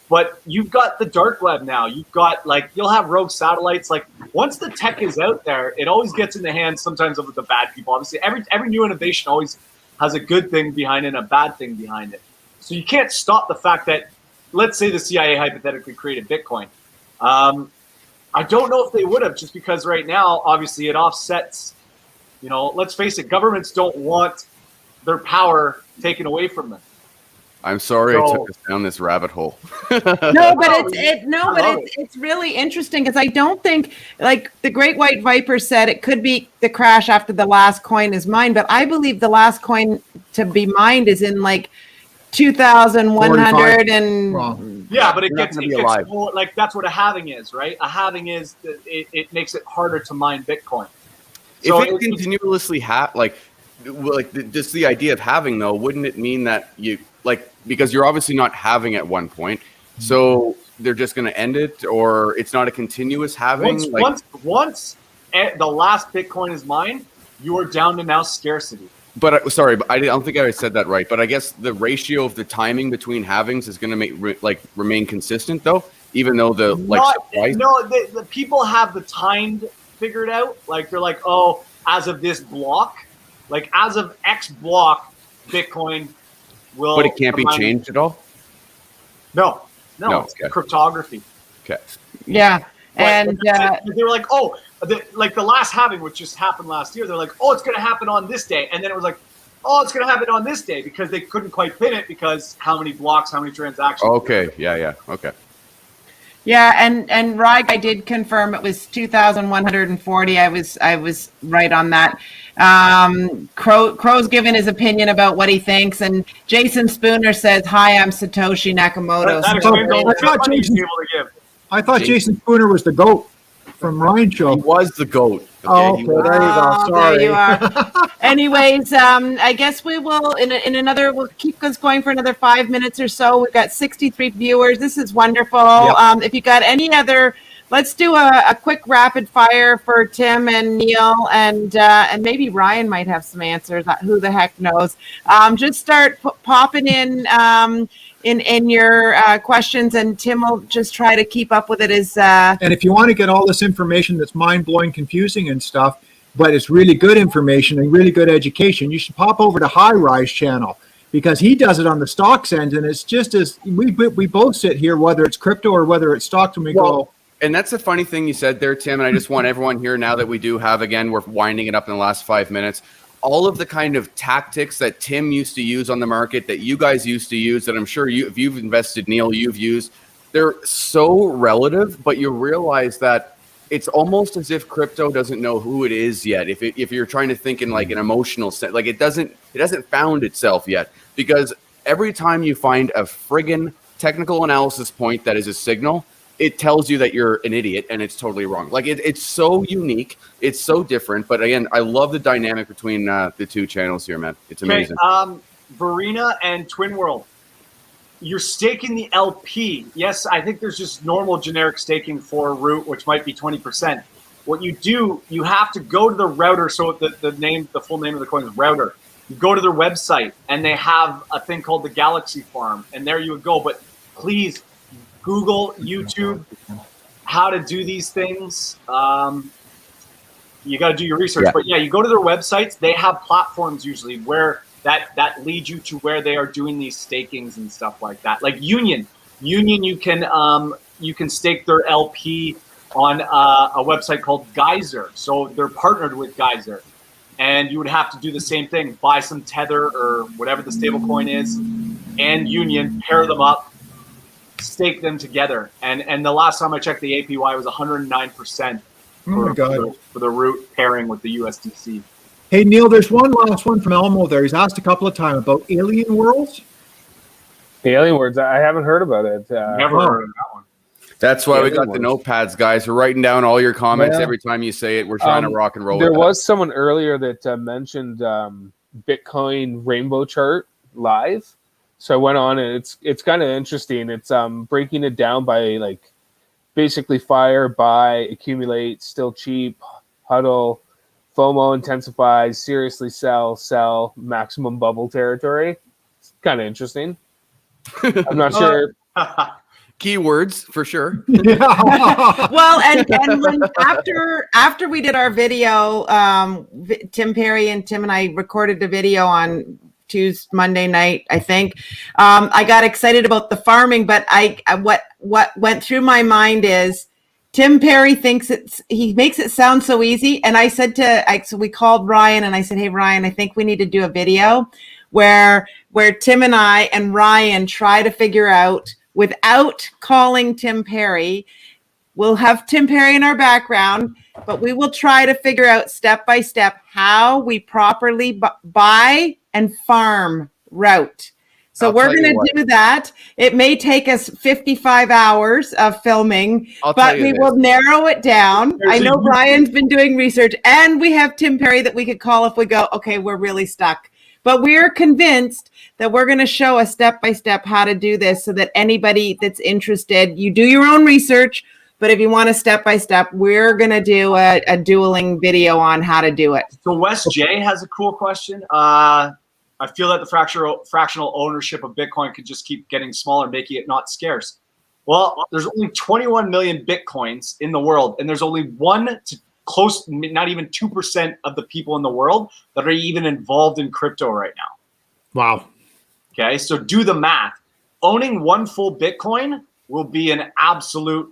But you've got the dark web now. You've got, like, you'll have rogue satellites. Like, once the tech is out there, it always gets in the hands sometimes of the bad people. Obviously, every new innovation always has a good thing behind it and a bad thing behind it. So you can't stop the fact that, let's say the CIA hypothetically created Bitcoin. I don't know if they would have, just because right now, obviously, it offsets. You know, let's face it, governments don't want their power taken away from them. I'm sorry I took us down this rabbit hole. It's really interesting, because I don't think, like the Great White Viper said, it could be the crash after the last coin is mined, but I believe the last coin to be mined is in like 2,100 and yeah, but it gets like, that's what a halving is, right? A halving is that it makes it harder to mine Bitcoin. So if it continuously just the idea of having, though, wouldn't it mean that you, like, because you're obviously not having at one point, so they're just going to end it, or it's not a continuous having? Once the last Bitcoin is mine, you are down to now scarcity. But sorry, but I don't think I said that right. But I guess the ratio of the timing between halvings is going to make remain consistent, though, even though the supply. No, the people have the time figured out. Like they're like, oh, as of this block, like as of X block, Bitcoin will. But it can't be changed at all. No, it's okay. cryptography. Okay. Yeah, and they were like, oh. Like the last halving, which just happened last year, they're like, oh, it's going to happen on this day. And then it was like, oh, it's going to happen on this day because they couldn't quite pin it because how many blocks, how many transactions. Okay. Yeah. Okay. yeah, and Rye, I did confirm it was 2,140. I was right on that. Crow's given his opinion about what he thinks, and Jason Spooner says, "Hi, I'm Satoshi Nakamoto." I thought Jason Spooner was the GOAT from Ryan Show. He was the GOAT. Okay, oh, okay, there you go. Sorry. There you are. Anyways, I guess we will we'll keep this going for another 5 minutes or so. We've got 63 viewers. This is wonderful. Yep. If you got any other, let's do a quick rapid fire for Tim and Neil, and maybe Ryan might have some answers. Who the heck knows? Just start popping in your questions, and Tim will just try to keep up with it. And if you want to get all this information that's mind-blowing, confusing and stuff, but it's really good information and really good education, you should pop over to Hbar's channel, because he does it on the stocks end, and it's just as we both sit here, whether it's crypto or whether it's stocks, and we go. And that's the funny thing you said there, Tim, and I just want everyone here, now that we do have, again, we're winding it up in the last 5 minutes, all of the kind of tactics that Tim used to use on the market, that you guys used to use, that I'm sure if you've invested, Neil, you've used, they're so relative, but you realize that it's almost as if crypto doesn't know who it is yet. If you're trying to think in like an emotional sense, like it hasn't found itself yet, because every time you find a friggin' technical analysis point that is a signal, it tells you that you're an idiot and it's totally wrong. Like it's so unique. It's so different. But again, I love the dynamic between the two channels here, man. It's amazing. Varina and Twin World, you're staking the LP. Yes, I think there's just normal generic staking for root, which might be 20%. What you do, you have to go to the router. So the full name of the coin is Router. You go to their website and they have a thing called the Galaxy Farm, and there you would go. But please, Google, YouTube, how to do these things. You got to do your research. Yeah. But yeah, you go to their websites. They have platforms usually where that leads you to where they are doing these stakings and stuff like that. Like Union, you can stake their LP on a website called Geyser. So they're partnered with Geyser, and you would have to do the same thing: buy some Tether or whatever the stable coin is, and Union, pair them up, stake them together, and the last time I checked, the APY was 109% for the root pairing with the USDC. Hey Neil, there's one last one from Elmo there. He's asked a couple of times about Alien Worlds. Alien Worlds, I haven't heard about it. Never heard of that one. That's why we got the notepads, guys. We're writing down all your comments every time you say it. We're trying to rock and roll. There was someone earlier that mentioned Bitcoin rainbow chart live. So I went on, and it's kind of interesting. It's breaking it down by like basically fire, buy, accumulate, still cheap, huddle, FOMO intensifies, seriously sell, maximum bubble territory. It's kind of interesting. I'm not sure. Keywords for sure. Well, and when after we did our video, Tim Perry and Tim and I recorded the video on Monday night, I think. I got excited about the farming, but what went through my mind is Tim Perry thinks he makes it sound so easy. And I said so we called Ryan and I said, hey Ryan, I think we need to do a video where Tim and I and Ryan try to figure out, without calling Tim Perry, we'll have Tim Perry in our background, but we will try to figure out step by step how we properly buy and farm route. So we're going to do that. It may take us 55 hours of filming, but we will narrow it down. I know Brian's been doing research, and we have Tim Perry that we could call if we go, okay, we're really stuck. But we're convinced that we're going to show a step-by-step how to do this so that anybody that's interested, you do your own research, But if you want a step-by-step, we're going to do a dueling video on how to do it. So Wes J has a cool question. I feel that the fractional ownership of Bitcoin could just keep getting smaller, making it not scarce. Well, there's only 21 million Bitcoins in the world, and there's only not even 2% of the people in the world that are even involved in crypto right now. Wow. Okay, so do the math. Owning one full Bitcoin will be an absolute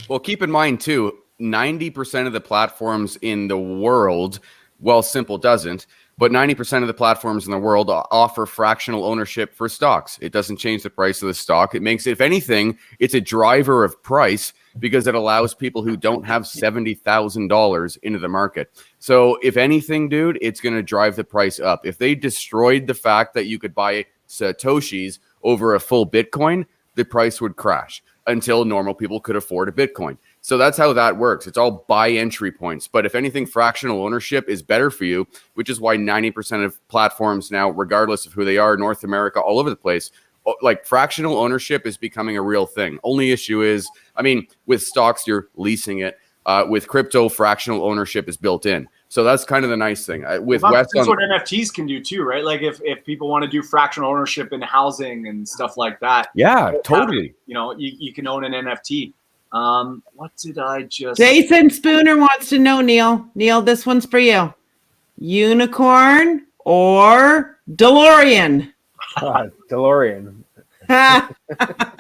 Well, keep in mind too, 90% of the platforms in the world, well, Simple doesn't, but 90% of the platforms in the world offer fractional ownership for stocks. It doesn't change the price of the stock. It makes, if anything, it's a driver of price because it allows people who don't have $70,000 into the market. So if anything, dude, it's going to drive the price up. If they destroyed the fact that you could buy Satoshis over a full Bitcoin, the price would crash until normal people could afford a Bitcoin. So that's how that works. It's all buy entry points. But if anything, fractional ownership is better for you, which is why 90% of platforms now, regardless of who they are, North America, all over the place, like fractional ownership is becoming a real thing. Only issue is, I mean, with stocks, you're leasing it. With crypto, fractional ownership is built in. So that's kind of the nice thing. With that's what NFTs can do too, right? Like if people want to do fractional ownership in housing and stuff like that. Yeah, totally. You can own an NFT. What did I just... Jason Spooner wants to know, Neil. Neil, this one's for you. Unicorn or DeLorean? DeLorean.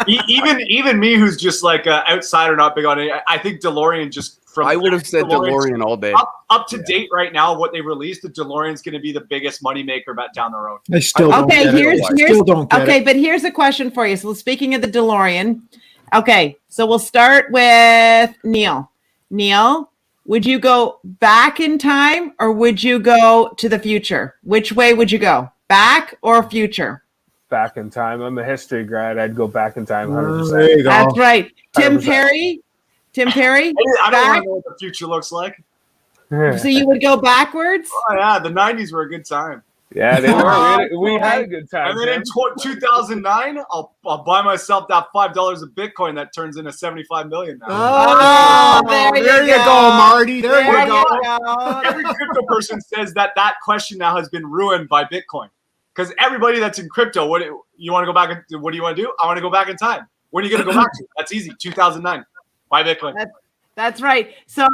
even me, who's just like an outsider, not big on it, I think DeLorean just from... I would have said DeLorean all day. Up to date right now, what they released, the DeLorean's going to be the biggest moneymaker down the road. I still don't get it. But here's a question for you. So speaking of the DeLorean, okay, so we'll start with Neil. Neil, would you go back in time or would you go to the future? Which way would you go? Back or future? Back in time. I'm a history grad. I'd go back in time 100%. There you go. That's right. Tim 100%. Perry? Tim Perry? I don't want to know what the future looks like. So you would go backwards? Oh, yeah. The 90s were a good time. Yeah, they were. We had a good time. And then in 2009, I'll buy myself that $5 of Bitcoin that turns into 75 million now. Oh, there you go, Marty. There you go. Every crypto person says that question now has been ruined by Bitcoin. Because everybody that's in crypto, you want to go back? What do you want to do? I want to go back in time. When are you going to go back to? That's easy. 2009. Buy Bitcoin. That's right. So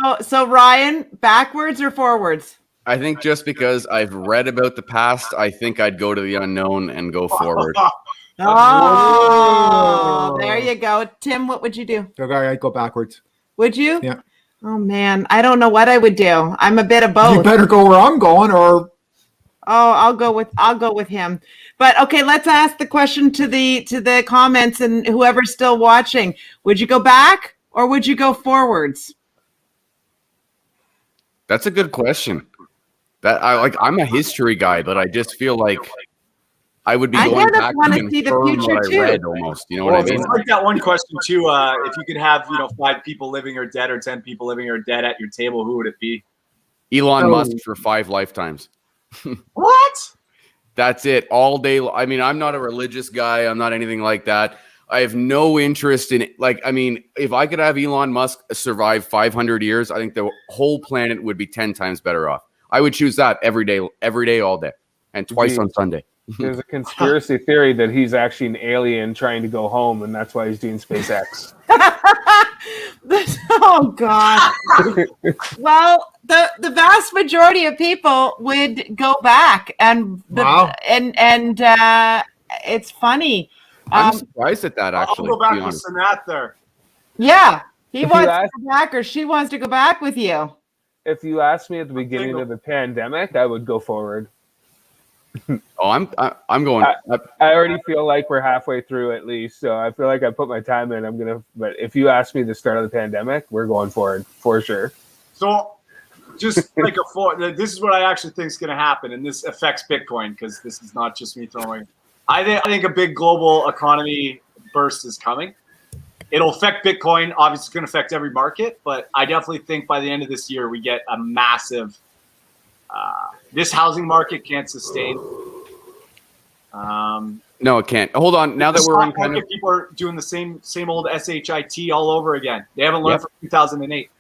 Ryan, backwards or forwards? I think just because I've read about the past, I think I'd go to the unknown and go forward. Oh, there you go. Tim, what would you do? I'd go backwards. Would you? Yeah. Oh man, I don't know what I would do. I'm a bit of both. You better go where I'm going, or I'll go with him. But okay, let's ask the question to the comments and whoever's still watching. Would you go back or would you go forwards? That's a good question. I'm a history guy, but I just feel like I would be going back to see the confirm future what I too. read almost. You know what I mean? It's like that one question too. If you could have 5 people living or dead or 10 people living or dead at your table, who would it be? Elon Musk for 5 lifetimes. What? That's it. All day. I mean, I'm not a religious guy. I'm not anything like that. I have no interest in if I could have Elon Musk survive 500 years, I think the whole planet would be 10 times better off. I would choose that every day, all day, and twice on Sunday. There's a conspiracy theory that he's actually an alien trying to go home, and that's why he's doing SpaceX. Oh God! Well, the vast majority of people would go back, and it's funny. I'm surprised at that. Actually, I'll go back with Sanat there. Yeah, he wants to go back, or she wants to go back with you. If you asked me at the beginning of the pandemic, I would go forward. Oh, I'm going. I already feel like we're halfway through at least, so I feel like I put my time in. But if you ask me the start of the pandemic, we're going forward for sure. So, just like this is what I actually think is going to happen, and this affects Bitcoin because this is not just me throwing. I think a big global economy burst is coming. It'll affect Bitcoin. Obviously, it's going to affect every market, but I definitely think by the end of this year, we get a massive. This housing market can't sustain. No, it can't. Hold on. Now that we're on kind of, people are doing the same old SHIT all over again. They haven't learned from 2008.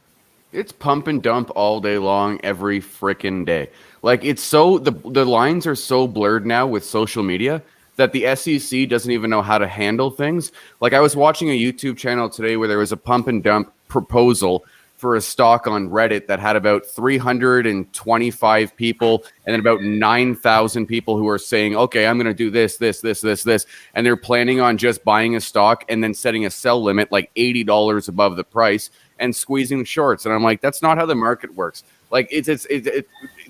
it's pump and dump all day long, every freaking day. Like it's so the lines are so blurred now with social media that the SEC doesn't even know how to handle things. Like I was watching a YouTube channel today where there was a pump and dump proposal for a stock on Reddit that had about 325 people and then about 9,000 people who are saying, okay, I'm going to do this. And they're planning on just buying a stock and then setting a sell limit like $80 above the price and squeezing shorts. And I'm like, that's not how the market works. Like it's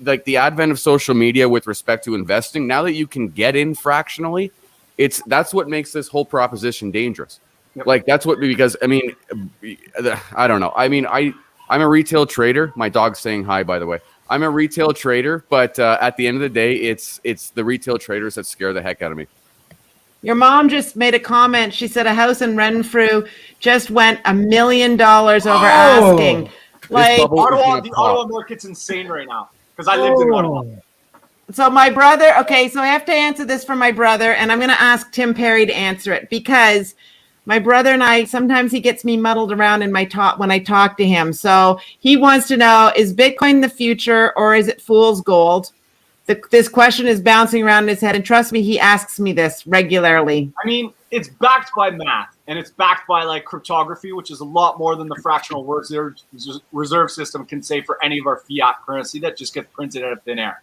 like the advent of social media with respect to investing. Now that you can get in fractionally, that's what makes this whole proposition dangerous. Yep. Like that's what, because I mean, I don't know. I mean, I'm a retail trader. My dog's saying hi, by the way. I'm a retail trader, but at the end of the day, it's the retail traders that scare the heck out of me. Your mom just made a comment. She said a house in Renfrew just went $1 million over asking. Like Ottawa, the Ottawa market's insane right now because I lived in Ottawa. So my brother, okay, so I have to answer this for my brother, and I'm going to ask Tim Perry to answer it because my brother and I, sometimes he gets me muddled around in my talk when I talk to him. So he wants to know, is Bitcoin the future or is it fool's gold? This question is bouncing around in his head. And trust me, he asks me this regularly. I mean, it's backed by math and it's backed by like cryptography, which is a lot more than the fractional reserve system can say for any of our fiat currency that just gets printed out of thin air.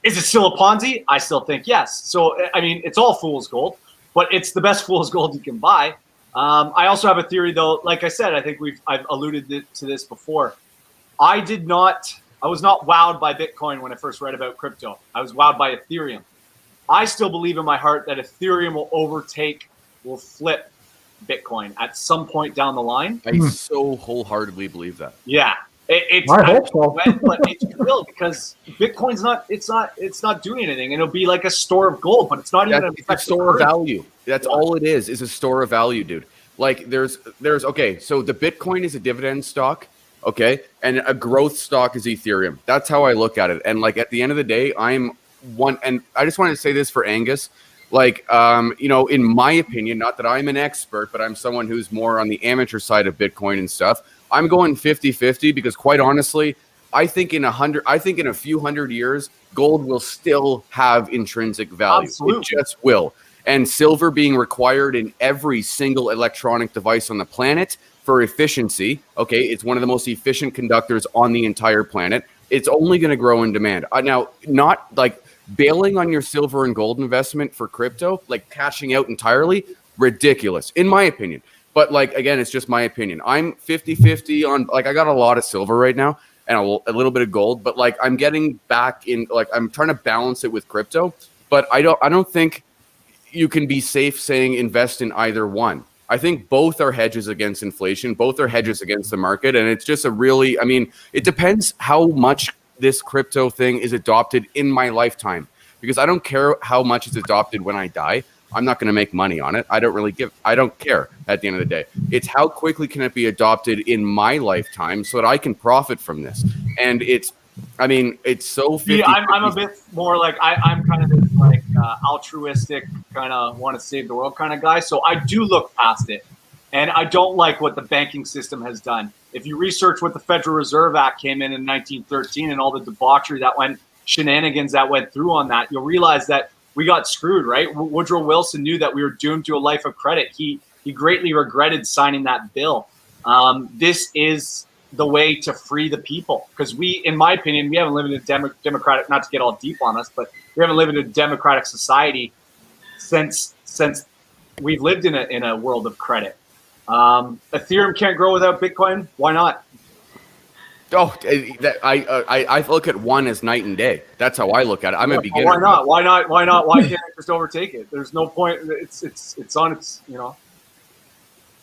Is it still a Ponzi? I still think yes. So, I mean, it's all fool's gold. But it's the best fool's gold you can buy. I also have a theory, though. Like I said, I think I've alluded to this before. I was not wowed by Bitcoin when I first read about crypto. I was wowed by Ethereum. I still believe in my heart that Ethereum will flip Bitcoin at some point down the line. I so wholeheartedly believe that. Yeah. I hope so. But it's real because Bitcoin's not doing anything. It'll be like a store of gold, but it's not even a store of value. That's all it is a store of value, dude. Like there's okay, so the Bitcoin is a dividend stock, okay, and a growth stock is Ethereum. That's how I look at it. And like at the end of the day, and I just wanted to say this for Angus. Like, in my opinion, not that I'm an expert, but I'm someone who's more on the amateur side of Bitcoin and stuff. I'm going 50-50 because quite honestly, I think in a few hundred years, gold will still have intrinsic value. Absolutely. It just will. And silver being required in every single electronic device on the planet for efficiency. Okay. It's one of the most efficient conductors on the entire planet. It's only going to grow in demand. Now, not like bailing on your silver and gold investment for crypto, like cashing out entirely, ridiculous, in my opinion. But like, again, it's just my opinion. I'm 50-50 on, like, I got a lot of silver right now and a little bit of gold, but like I'm getting back in, like I'm trying to balance it with crypto, but I don't think you can be safe saying invest in either one. I think both are hedges against inflation. Both are hedges against the market. And it's just it depends how much this crypto thing is adopted in my lifetime, because I don't care how much it's adopted when I die. I'm not going to make money on it. I don't care at the end of the day. It's how quickly can it be adopted in my lifetime so that I can profit from this. And it's so 50. Yeah, I'm a bit more like, I'm kind of this like altruistic, kind of want to save the world kind of guy. So I do look past it. And I don't like what the banking system has done. If you research what the Federal Reserve Act came in 1913 and all the debauchery shenanigans that went through on that, you'll realize that we got screwed, right? Woodrow Wilson knew that we were doomed to a life of credit. He greatly regretted signing that bill. This is the way to free the people, because in my opinion, we haven't lived in a democratic, not to get all deep on us, but we haven't lived in a democratic society since we've lived in a world of credit. Ethereum can't grow without Bitcoin. Why not? Oh, I look at one as night and day. That's how I look at it. I'm a beginner. Why not? Why not? Why can't it just overtake it? There's no point. It's on its,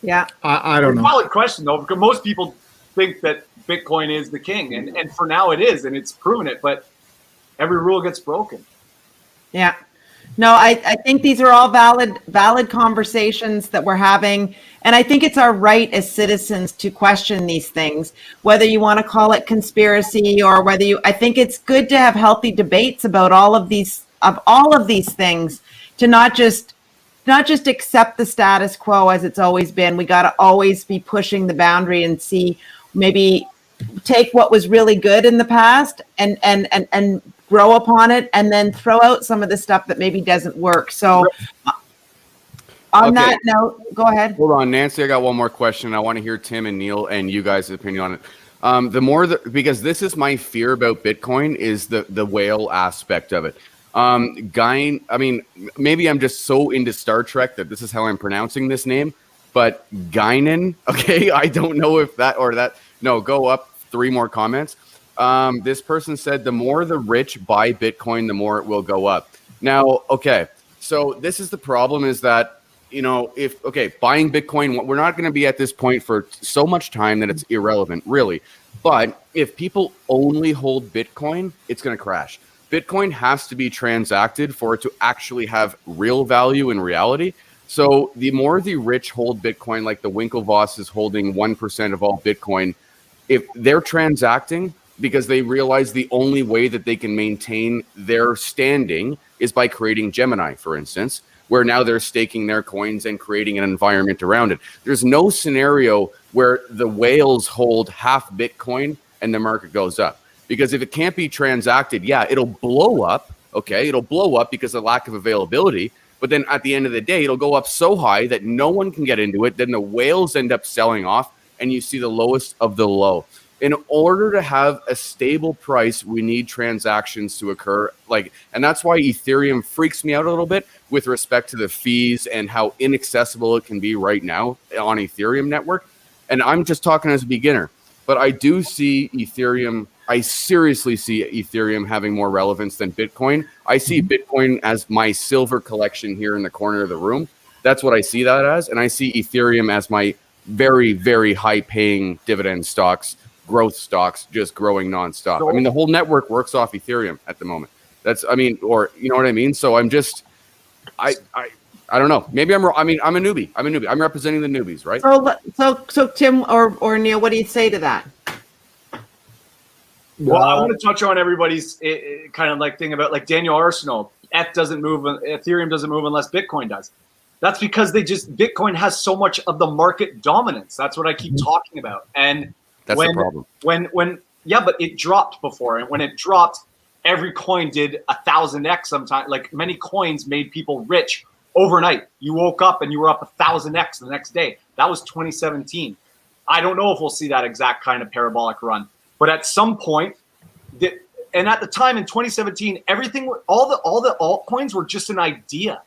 Yeah. I don't know. Valid question though, because most people think that Bitcoin is the king, and for now it is, and it's proven it. But every rule gets broken. Yeah. No, I think these are all valid conversations that we're having. And I think it's our right as citizens to question these things, whether you want to call it conspiracy or I think it's good to have healthy debates about all of these things, to not just accept the status quo as it's always been. We got to always be pushing the boundary and see, maybe take what was really good in the past and grow upon it, and then throw out some of the stuff that maybe doesn't work. So on that note, go ahead. Hold on, Nancy, I got one more question. I want to hear Tim and Neil and you guys' opinion on it. Because this is my fear about Bitcoin, is the whale aspect of it. Maybe I'm just so into Star Trek that this is how I'm pronouncing this name, but Guinan, okay, I don't know if that or that. No, go up 3 more comments. This person said, the more the rich buy Bitcoin, the more it will go up. Now, okay, so this is the problem, is that, buying Bitcoin, we're not going to be at this point for so much time that it's irrelevant, really. But if people only hold Bitcoin, it's going to crash. Bitcoin has to be transacted for it to actually have real value in reality. So the more the rich hold Bitcoin, like the Winklevoss is holding 1% of all Bitcoin, if they're transacting because they realize the only way that they can maintain their standing is by creating Gemini, for instance, where now they're staking their coins and creating an environment around it. There's no scenario where the whales hold half Bitcoin and the market goes up. Because if it can't be transacted, it'll blow up, okay? It'll blow up because of lack of availability. But then at the end of the day, it'll go up so high that no one can get into it. Then the whales end up selling off, and you see the lowest of the low. In order to have a stable price, we need transactions to occur. And that's why Ethereum freaks me out a little bit with respect to the fees and how inaccessible it can be right now on Ethereum network. And I'm just talking as a beginner, but I do see Ethereum. I seriously see Ethereum having more relevance than Bitcoin. I see Bitcoin as my silver collection here in the corner of the room. That's what I see that as. And I see Ethereum as my very, very high paying dividend stocks, growth stocks, just growing nonstop. I mean, the whole network works off Ethereum at the moment. Or you know what I mean? So I'm just, I don't know. Maybe I'm I'm a newbie. I'm representing the newbies, right? So Tim or Neil, what do you say to that? Well, I want to touch on everybody's kind of thing about Daniel Arsenault. Ethereum doesn't move unless Bitcoin does. That's because Bitcoin has so much of the market dominance. That's what I keep talking about. And that's the problem. But it dropped before, and when it dropped, every coin did 1,000x sometimes. Many coins made people rich overnight. You woke up and you were up 1,000x the next day. That was 2017. I don't know if we'll see that exact kind of parabolic run. But at some point, and at the time in 2017, all the altcoins were just an idea.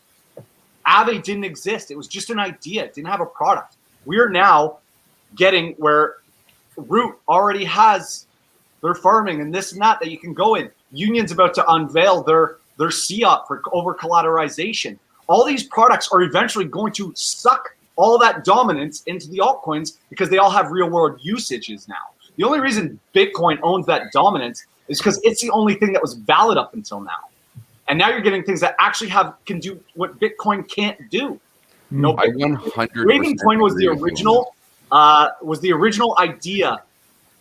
Aave didn't exist. It was just an idea. It didn't have a product. We are now getting where Root already has their farming and this and that you can go in. Union's about to unveil their COP for over collateralization. All these products are eventually going to suck all that dominance into the altcoins because they all have real world usages now. The only reason Bitcoin owns that dominance is because it's the only thing that was valid up until now. And now you're getting things that actually can do what Bitcoin can't do. No, I 100%. Ravencoin was the original idea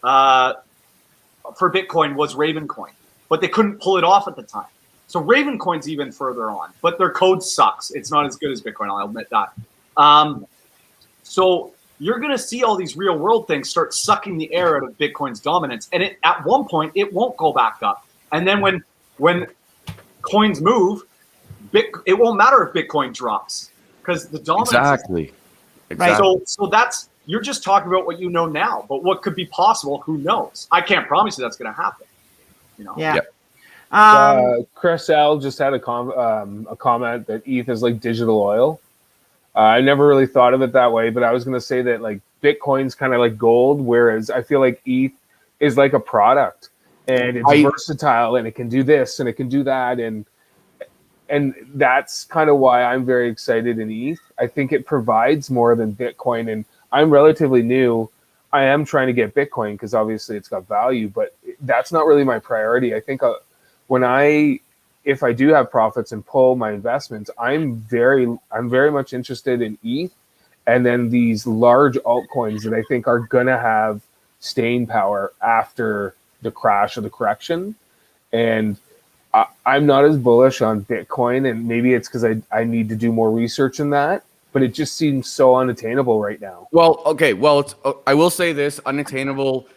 for Bitcoin was Ravencoin, but they couldn't pull it off at the time. So Ravencoin's even further on, but their code sucks. It's not as good as Bitcoin. I'll admit that. So you're going to see all these real world things start sucking the air out of Bitcoin's dominance. And at one point, it won't go back up. And then when coins move, it won't matter if Bitcoin drops because the dominance. Exactly. Right. So you're just talking about what you know now, but what could be possible, who knows? I can't promise you that's going to happen. Yeah. Yep. Chris L just had a comment that ETH is like digital oil. I never really thought of it that way, but I was going to say that Bitcoin's kind of like gold, whereas I feel like ETH is like a product, and it's versatile, and it can do this and it can do that, and that's kind of why I'm very excited in ETH. I think it provides more than Bitcoin, and I'm relatively new. I am trying to get Bitcoin because obviously it's got value, but that's not really my priority. I think if I do have profits and pull my investments, I'm very much interested in ETH, and then these large altcoins that I think are gonna have staying power after the crash or the correction. And I'm not as bullish on Bitcoin, and maybe it's because I need to do more research in that, but it just seems so unattainable right now. Well, okay. Well, I will say this: unattainable,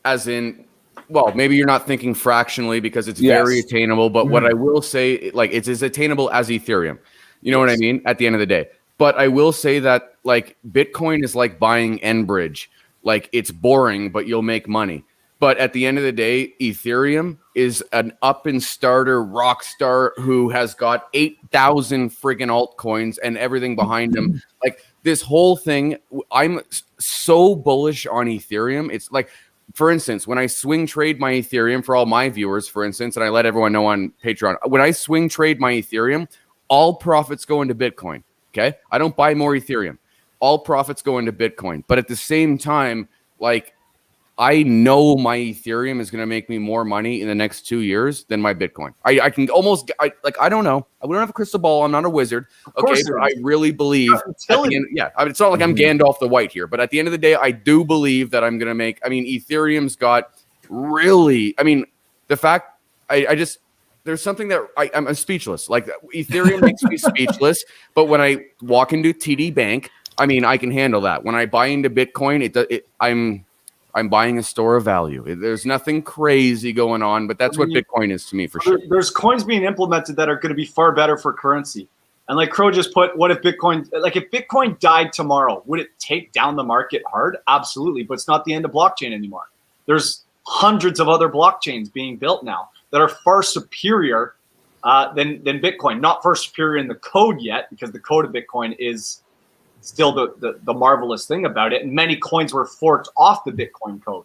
as in, well, maybe you're not thinking fractionally because it's very attainable. But what I will say, like, it's as attainable as Ethereum. You know what I mean? At the end of the day. But I will say that, like, Bitcoin is like buying Enbridge. Like, it's boring, but you'll make money. But at the end of the day, Ethereum is an up and starter rock star who has got 8,000 friggin' altcoins and everything behind him. Like, this whole thing, I'm so bullish on Ethereum. It's like, for instance, when I swing trade my Ethereum, for all my viewers, for instance, and I let everyone know on Patreon, when I swing trade my Ethereum, all profits go into Bitcoin. Okay? I don't buy more Ethereum. All profits go into Bitcoin. But at the same time, like, I know my Ethereum is going to make me more money in the next 2 years than my Bitcoin. I can almost, I don't know. We don't have a crystal ball. I'm not a wizard. Okay, but I really believe. It's not like I'm Gandalf the White here, but at the end of the day, I do believe that I'm going to make. I mean, Ethereum's got really. I mean, the fact I just there's something that I'm speechless. Like, Ethereum makes me speechless. But when I walk into TD Bank, I mean, I can handle that. When I buy into Bitcoin, I'm buying a store of value. There's nothing crazy going on, but that's what Bitcoin is to me for sure. There's coins being implemented that are going to be far better for currency. And like Crow just put, what if Bitcoin, like if Bitcoin died tomorrow, would it take down the market hard? Absolutely. But it's not the end of blockchain anymore. There's hundreds of other blockchains being built now that are far superior than Bitcoin. Not far superior in the code yet, because the code of Bitcoin is still the marvelous thing about it. And many coins were forked off the Bitcoin code.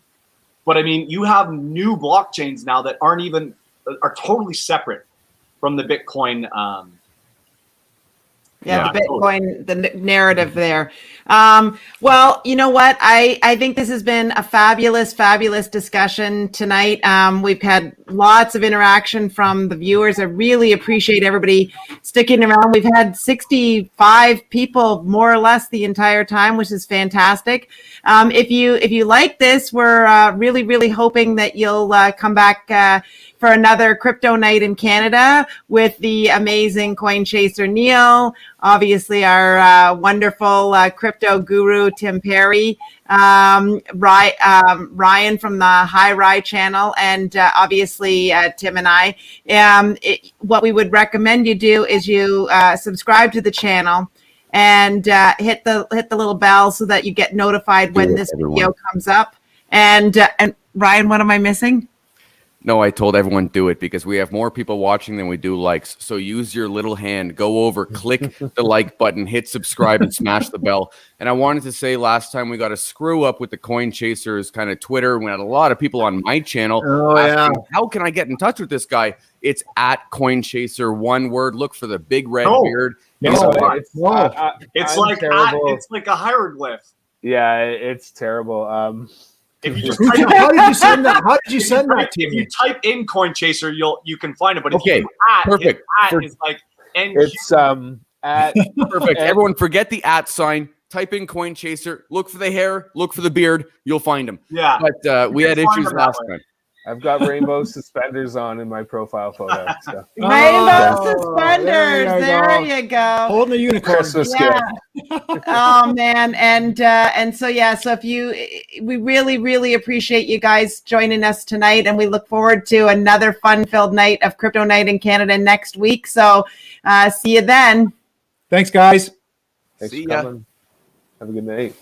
But I mean, you have new blockchains now that are totally separate from the Bitcoin. The Bitcoin, the narrative there. Well, you know what? I think this has been a fabulous, fabulous discussion tonight. We've had lots of interaction from the viewers. I really appreciate everybody sticking around. We've had 65 people more or less the entire time, which is fantastic. If you like this, we're really, really hoping that you'll come back for another crypto night in Canada with the amazing coin chaser Neil, obviously our wonderful crypto guru Tim Perry, Ryan from the Hbar channel, and obviously Tim and I. What we would recommend you do is you subscribe to the channel and hit the little bell so that you get notified when this video comes up. And Ryan, what am I missing? No, I told everyone do it because we have more people watching than we do likes. So use your little hand, go over, click the like button, hit subscribe, and smash the bell. And I wanted to say last time we got a screw up with the Coin Chasers kind of Twitter. We had a lot of people on my channel asking, how can I get in touch with this guy? It's at Coin Chaser, one word. Look for the big red beard. It's like a hieroglyph. Yeah, it's terrible. If you just how did you send that? How did you send that to me? If you type in Coin Chaser, you can find it. But if okay, you perfect. Is like it's at perfect. Everyone, forget the @ sign. Type in Coin Chaser. Look for the hair. Look for the beard. You'll find him. Yeah. But we had issues last time. I've got rainbow suspenders on in my profile photo. So. Rainbow suspenders. There you go. Holding a unicorn. Christmas gift. Oh man, and so we really, really appreciate you guys joining us tonight, and we look forward to another fun-filled night of Crypto Night in Canada next week. So see you then. Thanks, guys. Thanks for coming. Have a good night.